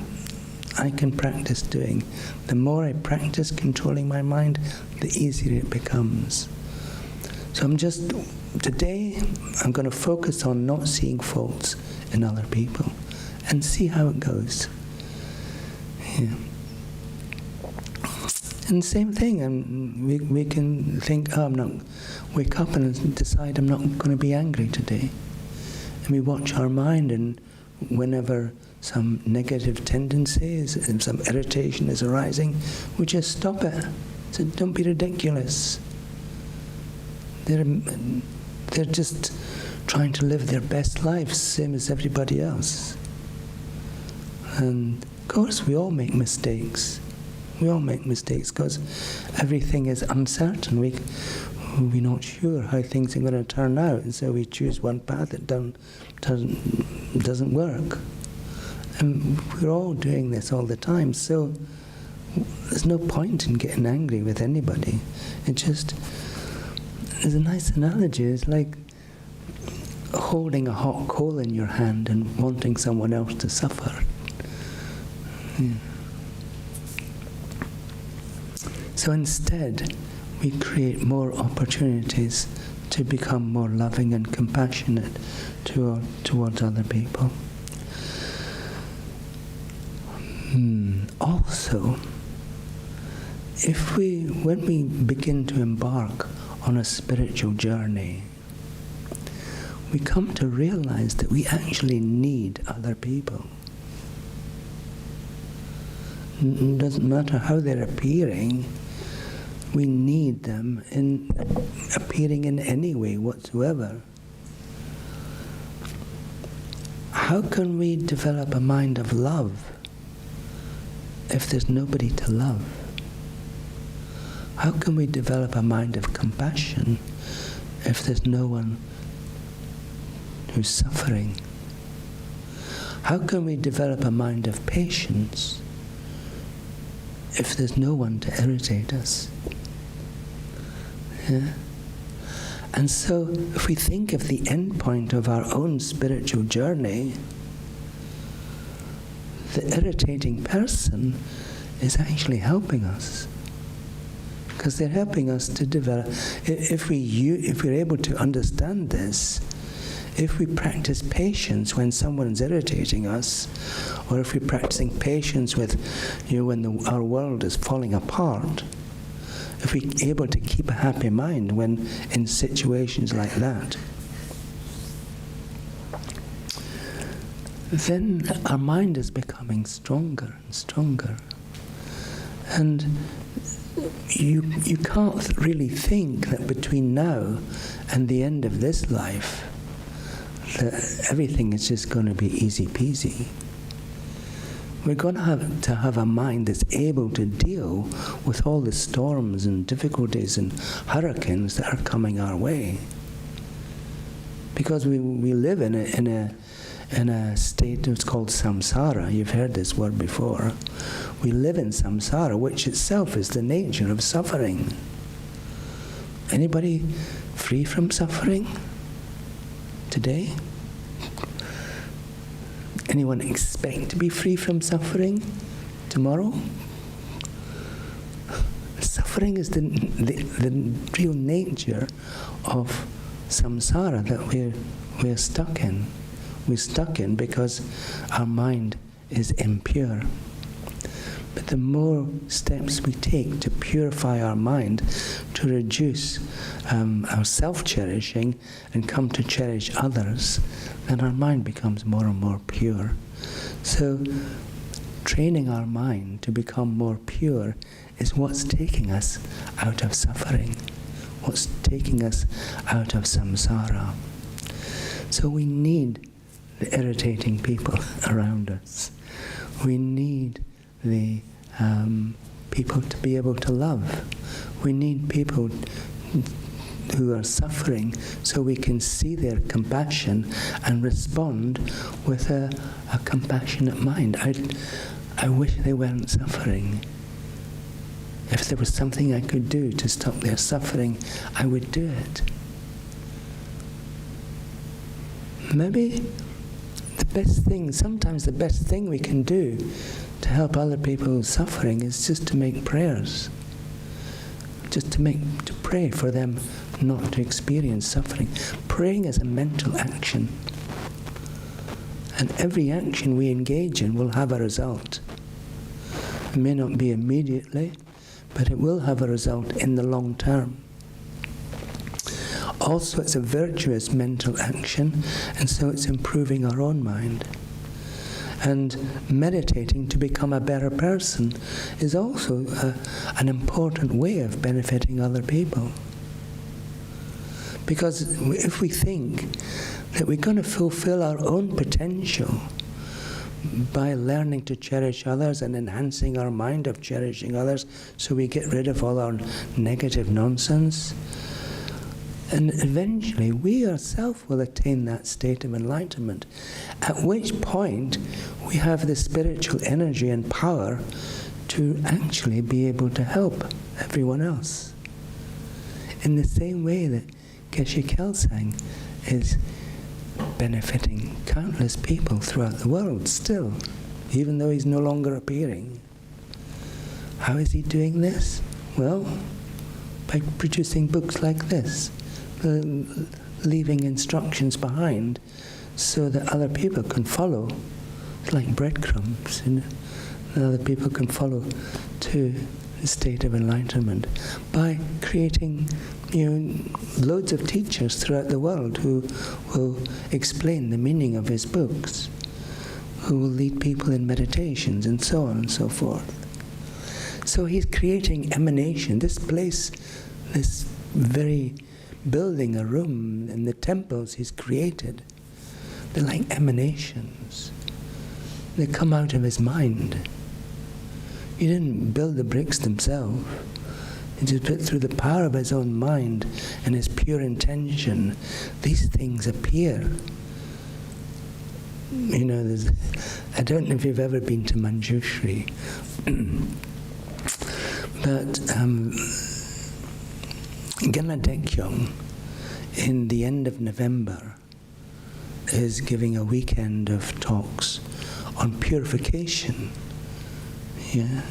I can practice doing. The more I practice controlling my mind, the easier it becomes. So today, I'm going to focus on not seeing faults in other people and see how it goes. Yeah. And same thing, and we can think, wake up and decide I'm not going to be angry today. And we watch our mind, and whenever some negative tendencies and some irritation is arising, we just stop it. So don't be ridiculous. They're just trying to live their best lives, same as everybody else. And of course we all make mistakes. We all make mistakes because everything is uncertain. We're not sure how things are going to turn out, and so we choose one path that doesn't work. And we're all doing this all the time, so there's no point in getting angry with anybody. There's a nice analogy. It's like holding a hot coal in your hand and wanting someone else to suffer. Yeah. So instead, we create more opportunities to become more loving and compassionate towards other people. Also, when we begin to embark on a spiritual journey, we come to realize that we actually need other people. It doesn't matter how they're appearing, we need them appearing in any way whatsoever. How can we develop a mind of love if there's nobody to love? How can we develop a mind of compassion if there's no one who's suffering? How can we develop a mind of patience if there's no one to irritate us? Yeah? And so, if we think of the end point of our own spiritual journey, the irritating person is actually helping us. Because they're helping us to develop. If we're able to understand this, if we practice patience when someone's irritating us, or if we're practicing patience with, when our world is falling apart, if we're able to keep a happy mind when in situations like that, then our mind is becoming stronger and stronger. And you can't really think that between now and the end of this life that everything is just going to be easy peasy. We're going to have a mind that's able to deal with all the storms and difficulties and hurricanes that are coming our way. Because we live in a state that's called samsara. You've heard this word before. We live in samsara, which itself is the nature of suffering. Anybody free from suffering today? Anyone expect to be free from suffering tomorrow? Suffering is the real nature of samsara that we're stuck in. We're stuck in because our mind is impure. But the more steps we take to purify our mind, to reduce our self-cherishing and come to cherish others, then our mind becomes more and more pure. So training our mind to become more pure is what's taking us out of suffering, what's taking us out of samsara. So we need the irritating people around us. We need the people to be able to love. We need people who are suffering so we can see their compassion and respond with a compassionate mind. I wish they weren't suffering. If there was something I could do to stop their suffering, I would do it. Maybe sometimes the best thing we can do to help other people suffering is just to make prayers. Just to pray for them not to experience suffering. Praying is a mental action. And every action we engage in will have a result. It may not be immediately, but it will have a result in the long term. Also, it's a virtuous mental action, and so it's improving our own mind. And meditating to become a better person is also an important way of benefiting other people. Because if we think that we're going to fulfill our own potential by learning to cherish others and enhancing our mind of cherishing others, so we get rid of all our negative nonsense, and eventually we ourselves will attain that state of enlightenment, at which point we have the spiritual energy and power to actually be able to help everyone else. In the same way that Geshe Kelsang is benefiting countless people throughout the world still, even though he's no longer appearing. How is he doing this? Well, by producing books like this, leaving instructions behind so that other people can follow, like breadcrumbs, and other people can follow to the state of enlightenment by creating loads of teachers throughout the world who will explain the meaning of his books, who will lead people in meditations and so on and so forth. So he's creating emanation. This place, this very building, a room, and the temples he's created, they're like emanations. They come out of his mind. He didn't build the bricks himself. He just put through the power of his own mind and his pure intention, these things appear. I don't know if you've ever been to Manjushri, but Gana Dekyong, in the end of November, is giving a weekend of talks on purification. Yeah.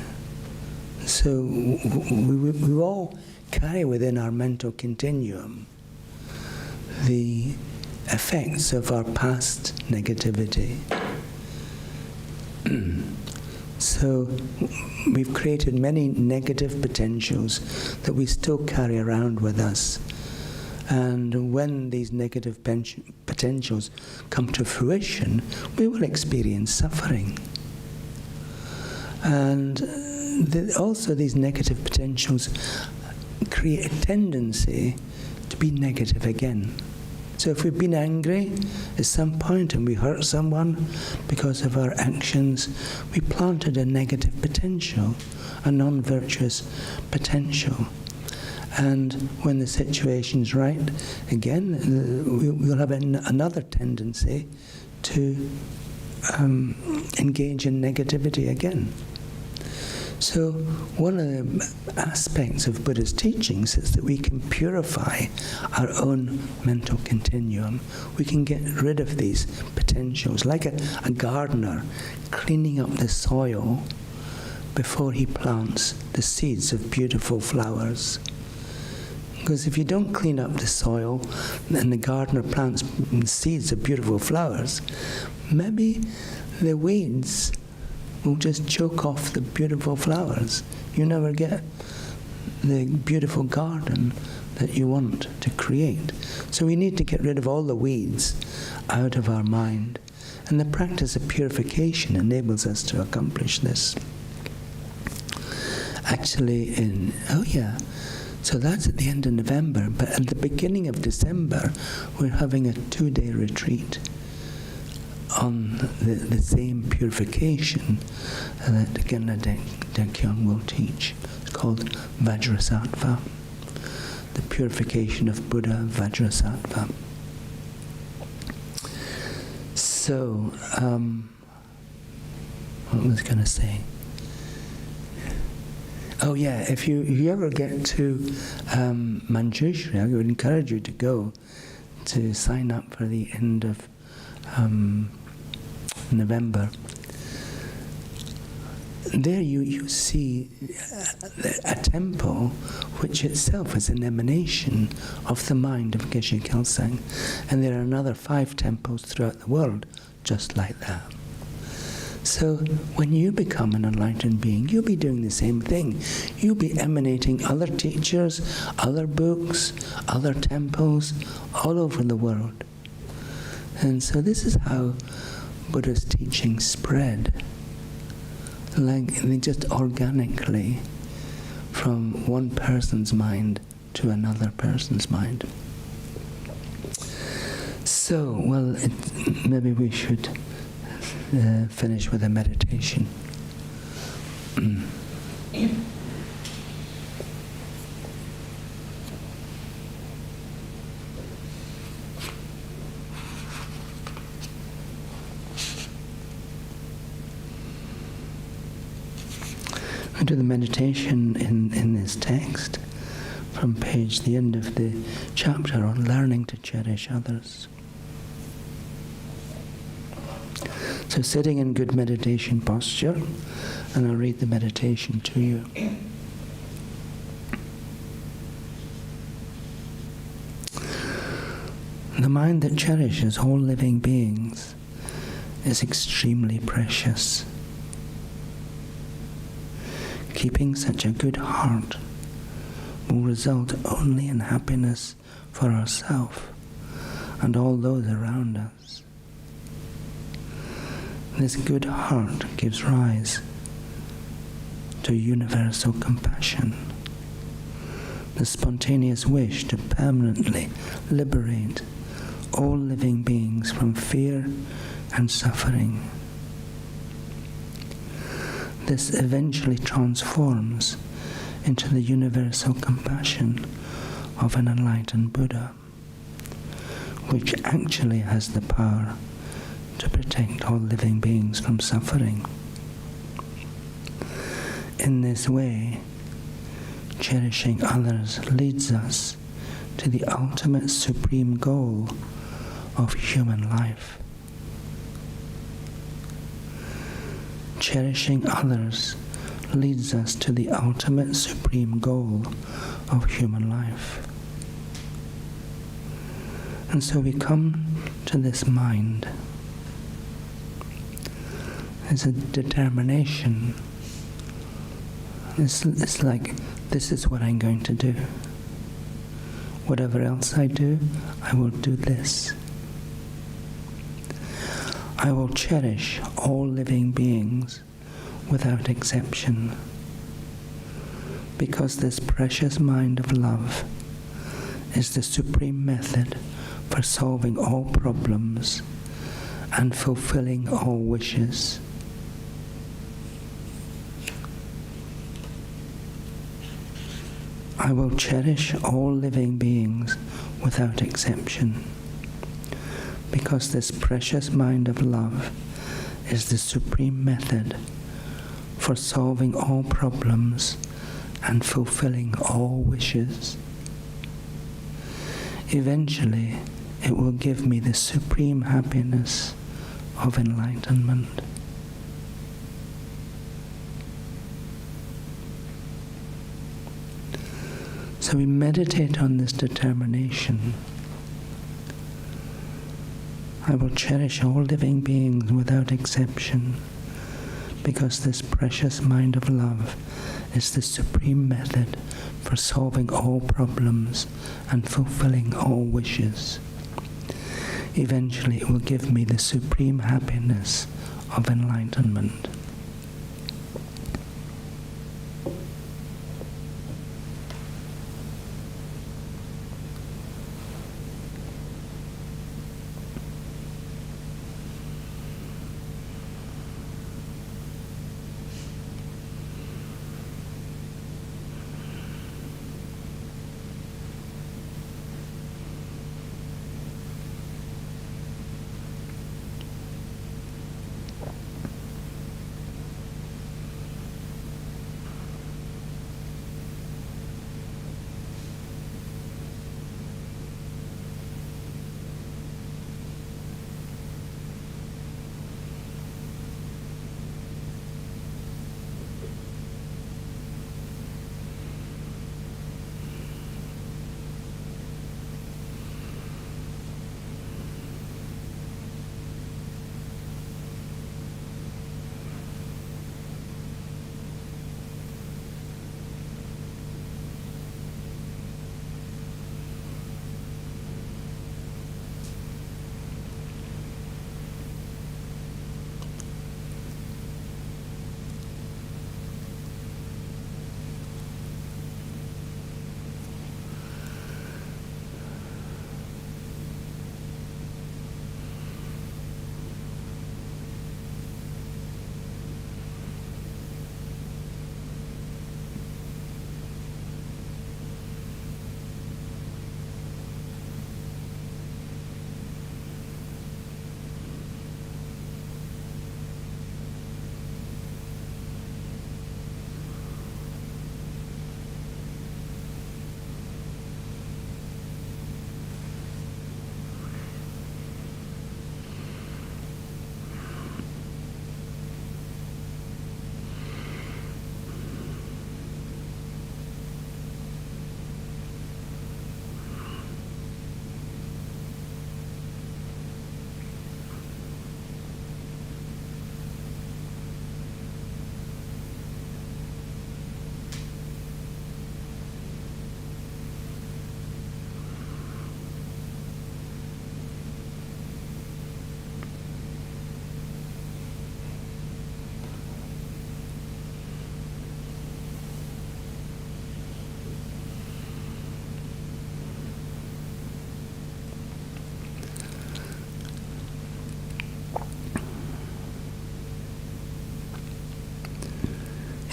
So we all carry within our mental continuum the effects of our past negativity. So we've created many negative potentials that we still carry around with us. And when these negative potentials come to fruition, we will experience suffering. And also these negative potentials create a tendency to be negative again. So if we've been angry at some point and we hurt someone because of our actions, we planted a negative potential, a non-virtuous potential. And when the situation's right, again, we'll have another tendency to engage in negativity again. So one of the aspects of Buddha's teachings is that we can purify our own mental continuum. We can get rid of these potentials, like a gardener cleaning up the soil before he plants the seeds of beautiful flowers. Because if you don't clean up the soil and the gardener plants seeds of beautiful flowers, maybe the weeds will just choke off the beautiful flowers. You never get the beautiful garden that you want to create. So we need to get rid of all the weeds out of our mind. And the practice of purification enables us to accomplish this. Actually, so that's at the end of November, but at the beginning of December, we're having a 2-day retreat on the same purification that Gana Dekyong will teach. It's called Vajrasattva, the purification of Buddha, Vajrasattva. So, what was I going to say? Oh yeah, if you ever get to Manjushri, I would encourage you to go to sign up for the end of November. There you see a temple which itself is an emanation of the mind of Geshe Kelsang, and there are another 5 temples throughout the world just like that. So when you become an enlightened being, you'll be doing the same thing. You'll be emanating other teachers, other books, other temples all over the world. And so this is how Buddha's teaching spread, like just organically from one person's mind to another person's mind. So, well, maybe we should finish with a meditation. I do the meditation in this text from the end of the chapter on learning to cherish others. So sitting in good meditation posture, and I'll read the meditation to you. The mind that cherishes all living beings is extremely precious. Keeping such a good heart will result only in happiness for ourselves and all those around us. This good heart gives rise to universal compassion, the spontaneous wish to permanently liberate all living beings from fear and suffering. This eventually transforms into the universal compassion of an enlightened Buddha, which actually has the power to protect all living beings from suffering. In this way, cherishing others leads us to the ultimate supreme goal of human life. Cherishing others leads us to the ultimate supreme goal of human life. And so we come to this mind. There's a determination. It's like, this is what I'm going to do. Whatever else I do, I will do this. I will cherish all living beings without exception, because this precious mind of love is the supreme method for solving all problems and fulfilling all wishes. I will cherish all living beings without exception, because this precious mind of love is the supreme method for solving all problems and fulfilling all wishes. Eventually, it will give me the supreme happiness of enlightenment. So we meditate on this determination. I will cherish all living beings without exception, because this precious mind of love is the supreme method for solving all problems and fulfilling all wishes. Eventually, it will give me the supreme happiness of enlightenment.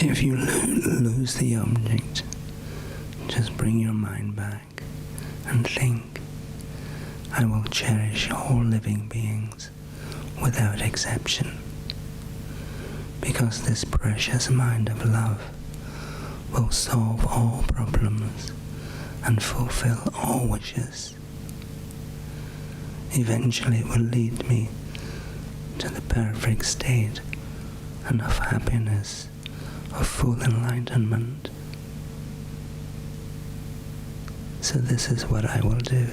If you lose the object, just bring your mind back and think, I will cherish all living beings without exception, because this precious mind of love will solve all problems and fulfill all wishes. Eventually it will lead me to the perfect state and of happiness, of full enlightenment. So this is what I will do.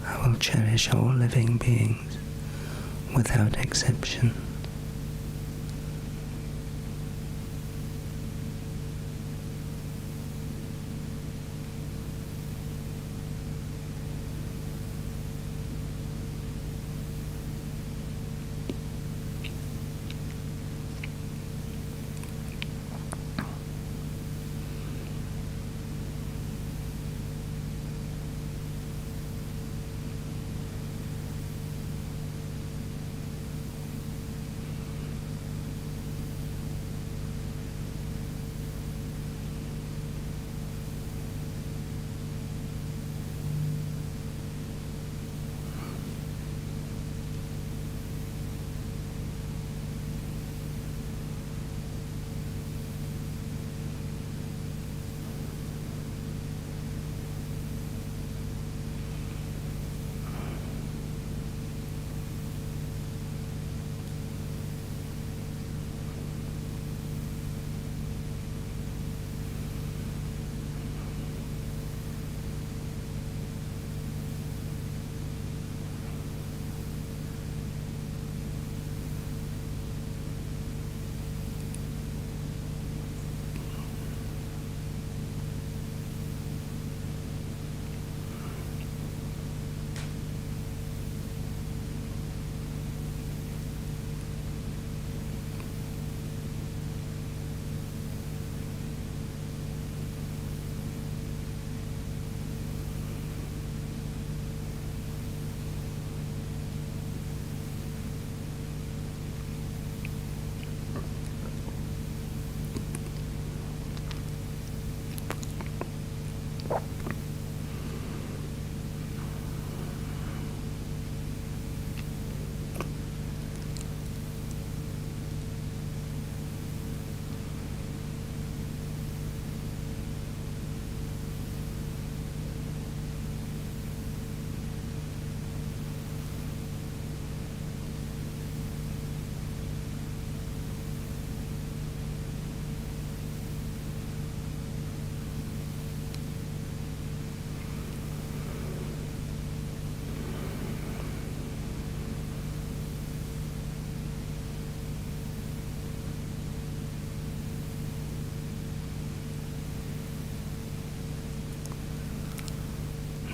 I will cherish all living beings without exception.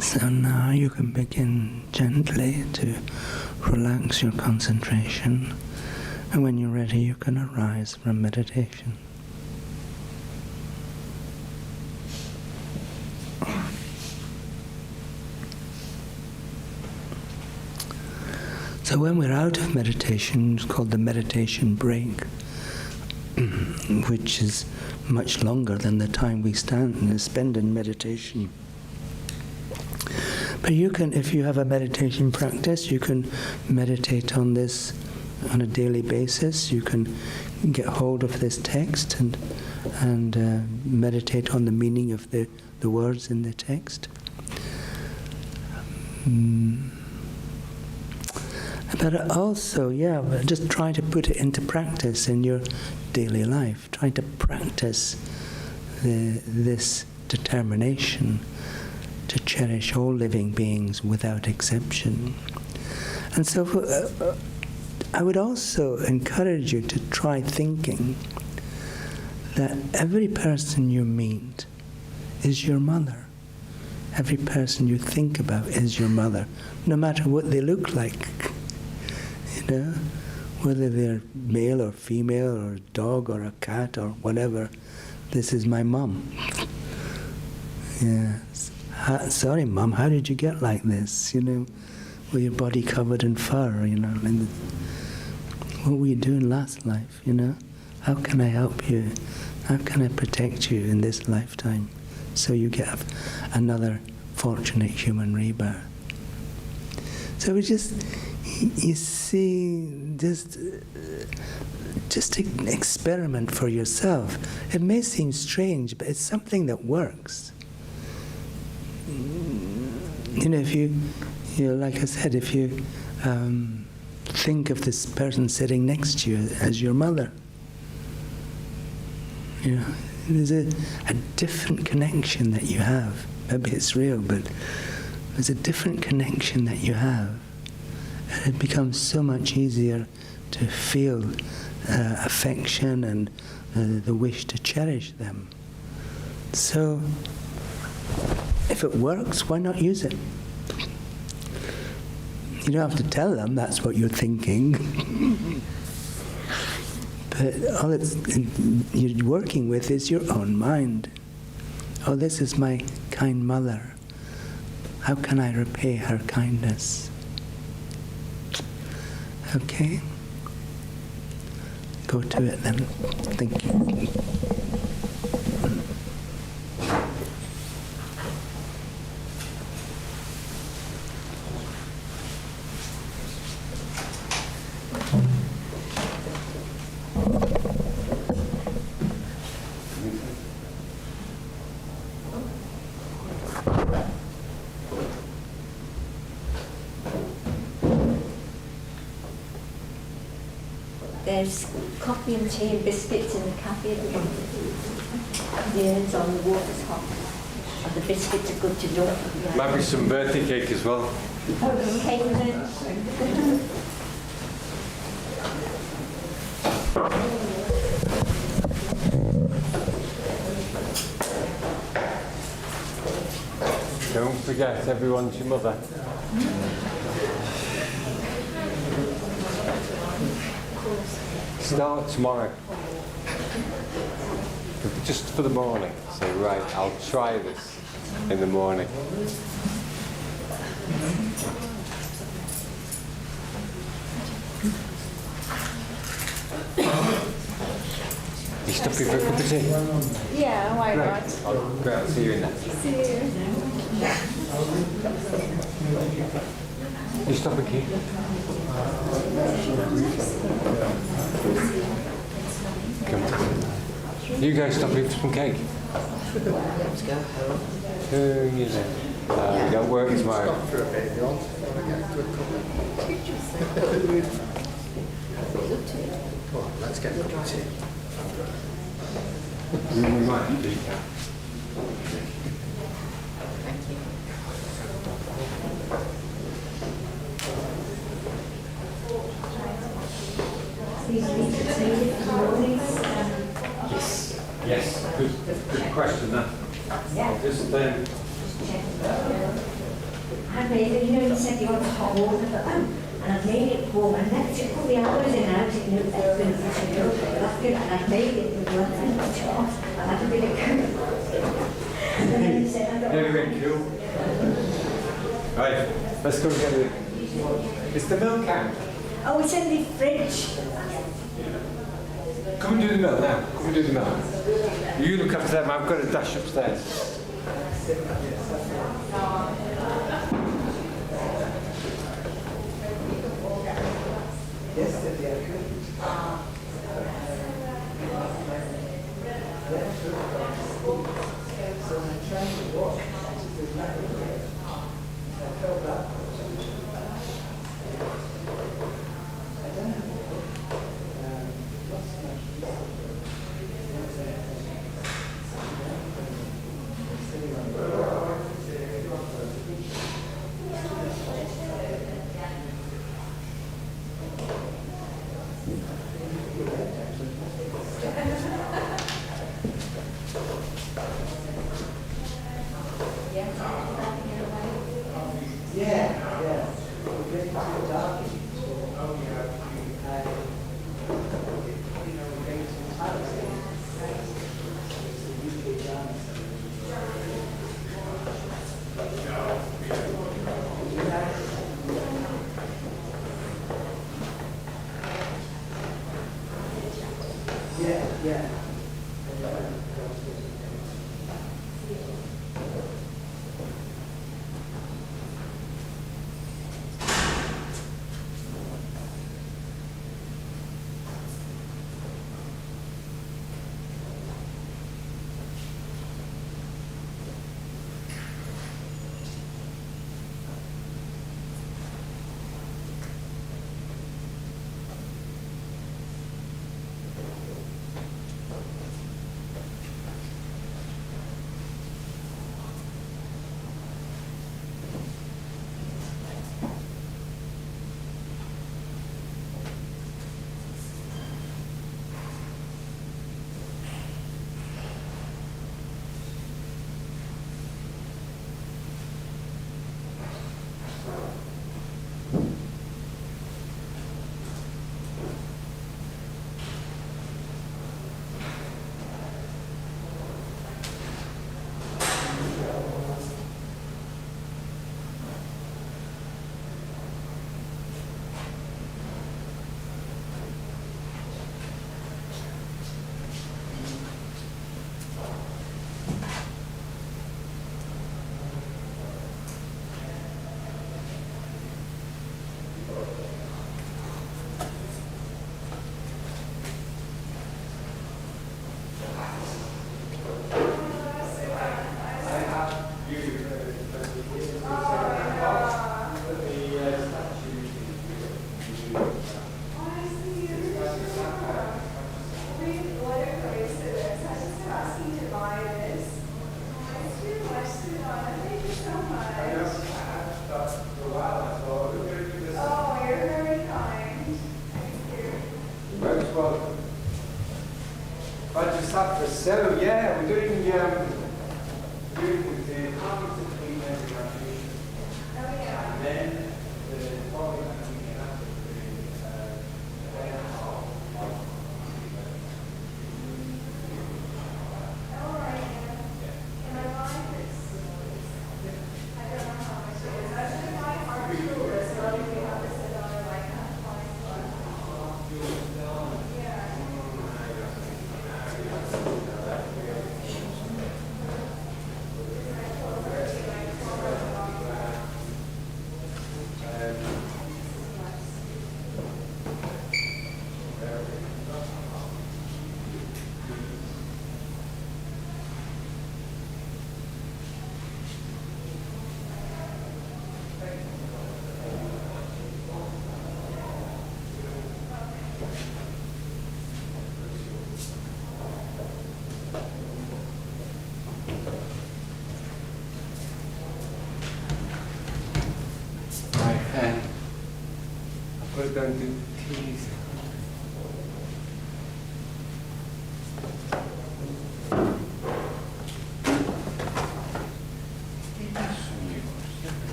So now you can begin gently to relax your concentration, and when you're ready you can arise from meditation. So when we're out of meditation, it's called the meditation break, which is much longer than the time we spend in meditation. But you can, if you have a meditation practice, you can meditate on this on a daily basis. You can get hold of this text and meditate on the meaning of the words in the text. But also, just try to put it into practice in your daily life. Try to practice this determination to cherish all living beings without exception. And so I would also encourage you to try thinking that every person you meet is your mother. Every person you think about is your mother, no matter what they look like. You know, whether they're male or female or a dog or a cat or whatever, this is my mum. Yes. Sorry, Mum, how did you get like this? You know, with your body covered in fur, you know. what were you doing last life, you know? How can I help you? How can I protect you in this lifetime so you get another fortunate human rebirth? So we just, you see, just experiment for yourself. It may seem strange, but it's something that works. You know, if you know, like I said, if you think of this person sitting next to you as your mother, you know, there's a different connection that you have. Maybe it's real, but there's a different connection that you have. And it becomes so much easier to feel affection and the wish to cherish them. So, if it works, why not use it? You don't have to tell them that's what you're thinking. But all you're working with is your own mind. Oh, this is my kind mother. How can I repay her kindness? Okay? Go to it then. Thank you. There's coffee and tea and biscuits in the cafe at the moment. The urns on the water's hot. And the biscuits are good to do. Might be some birthday cake as well. Oh, cake and then. Don't forget, everyone's your mother. Start tomorrow. Just for the morning. Say, right, I'll try this in the morning. You stopping for a cup of tea? Yeah, why Right. not? I'll go out and see you in there. See you. You stopping here? Come. You guys stopping for some cake? Let's go home. Who you know? We don't work tomorrow. For a bit, you want to get a good Come on, let's get a cup of tea. We might do. Yes, good question that. I'll just I made it, you know, you said you want hot water for them, and I've made it warm, and left it, put the hours in out, it knew that it was a joke, but left it, and I've made it with one thing, it's off, and I've been a cool. And then he said, I don't Very, very cool. Right, let's go and get it. It's the milk out. oh, it's in the fridge. Come and do the milk now. Come and do the milk. You look after them. I've got to dash upstairs. I just sat for 7, yeah, we're doing the Carpenter Queen every afternoon. Oh yeah. And then the following weekend after I've got to go and do keys.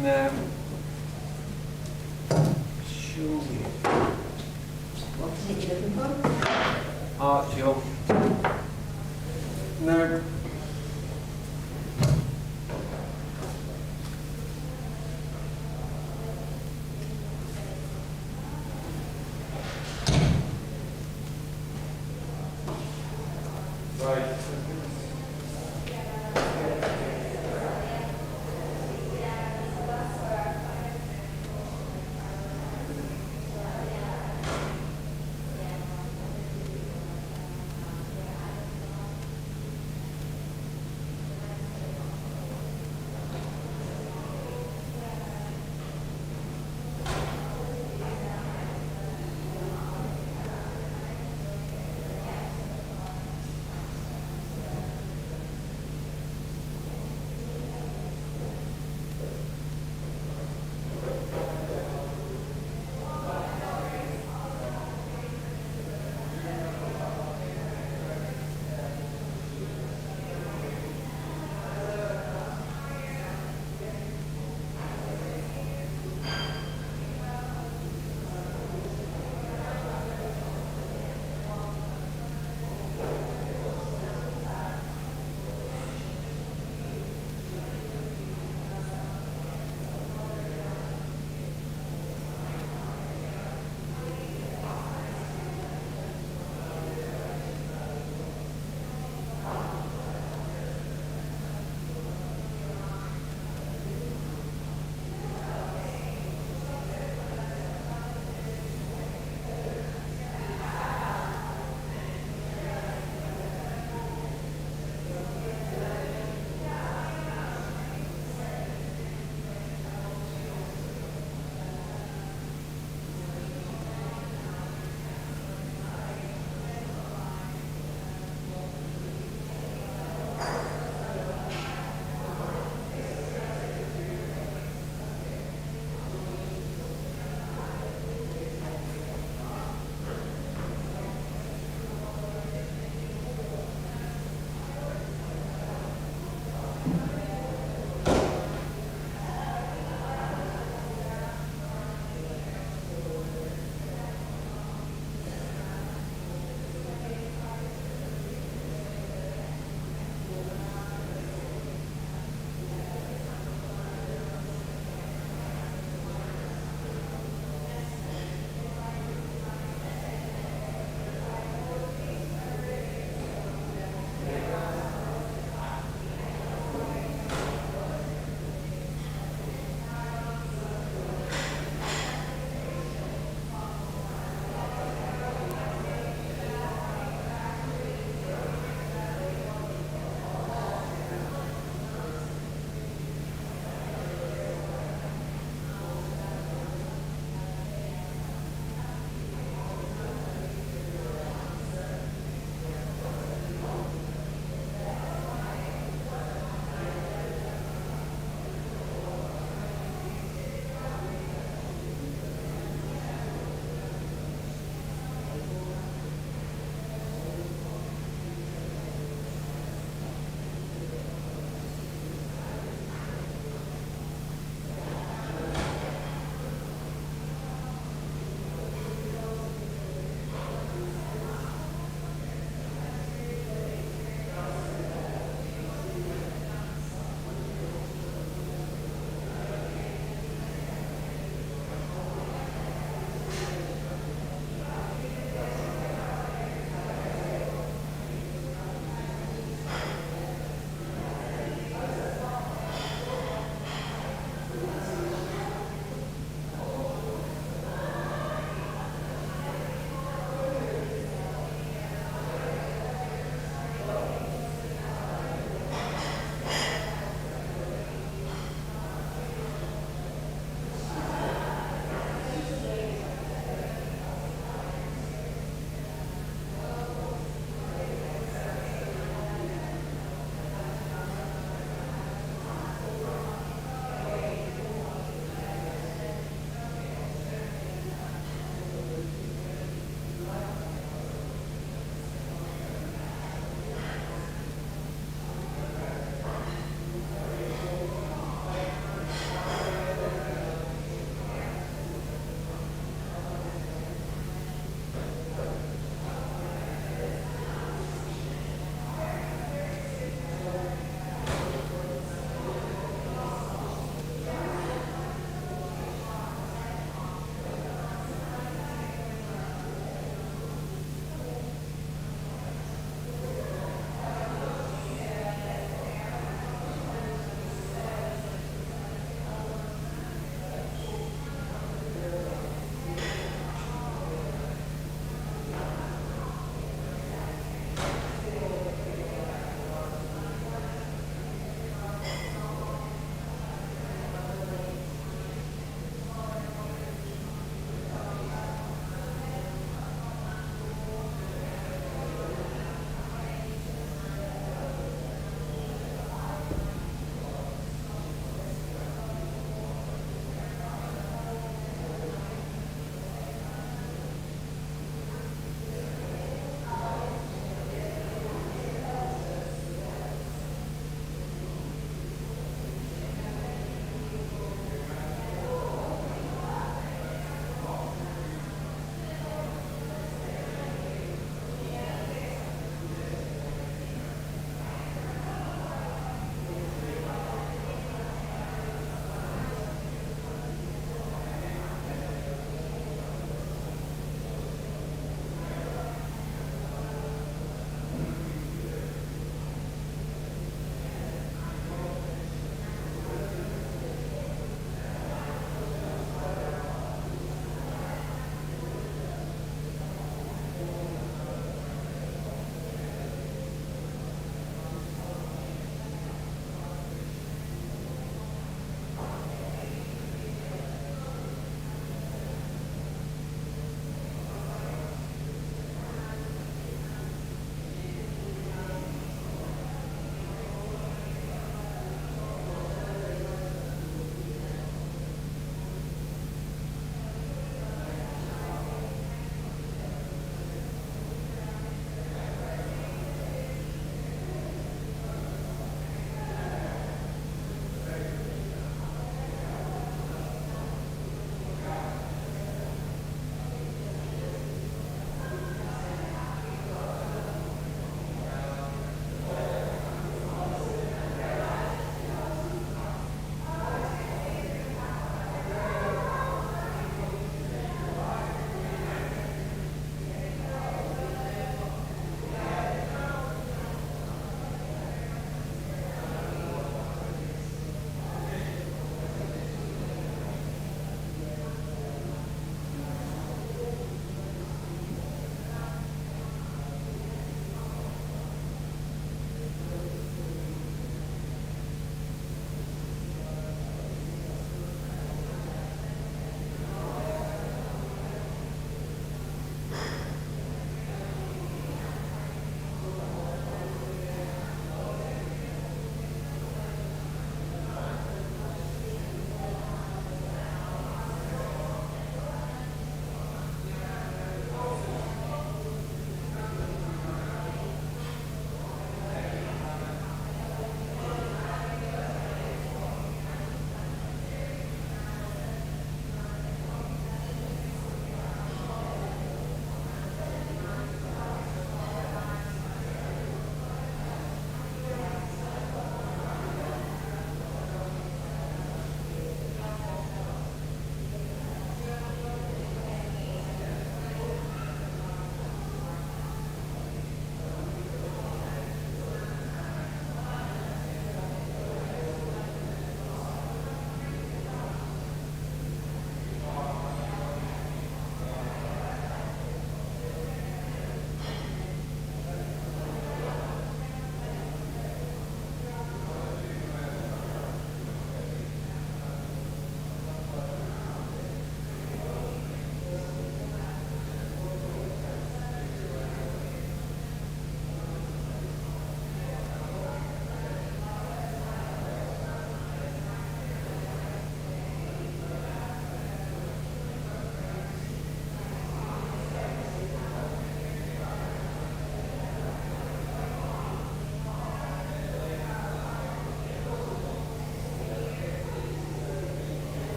No. Surely. What is it you're looking for? Archie. No.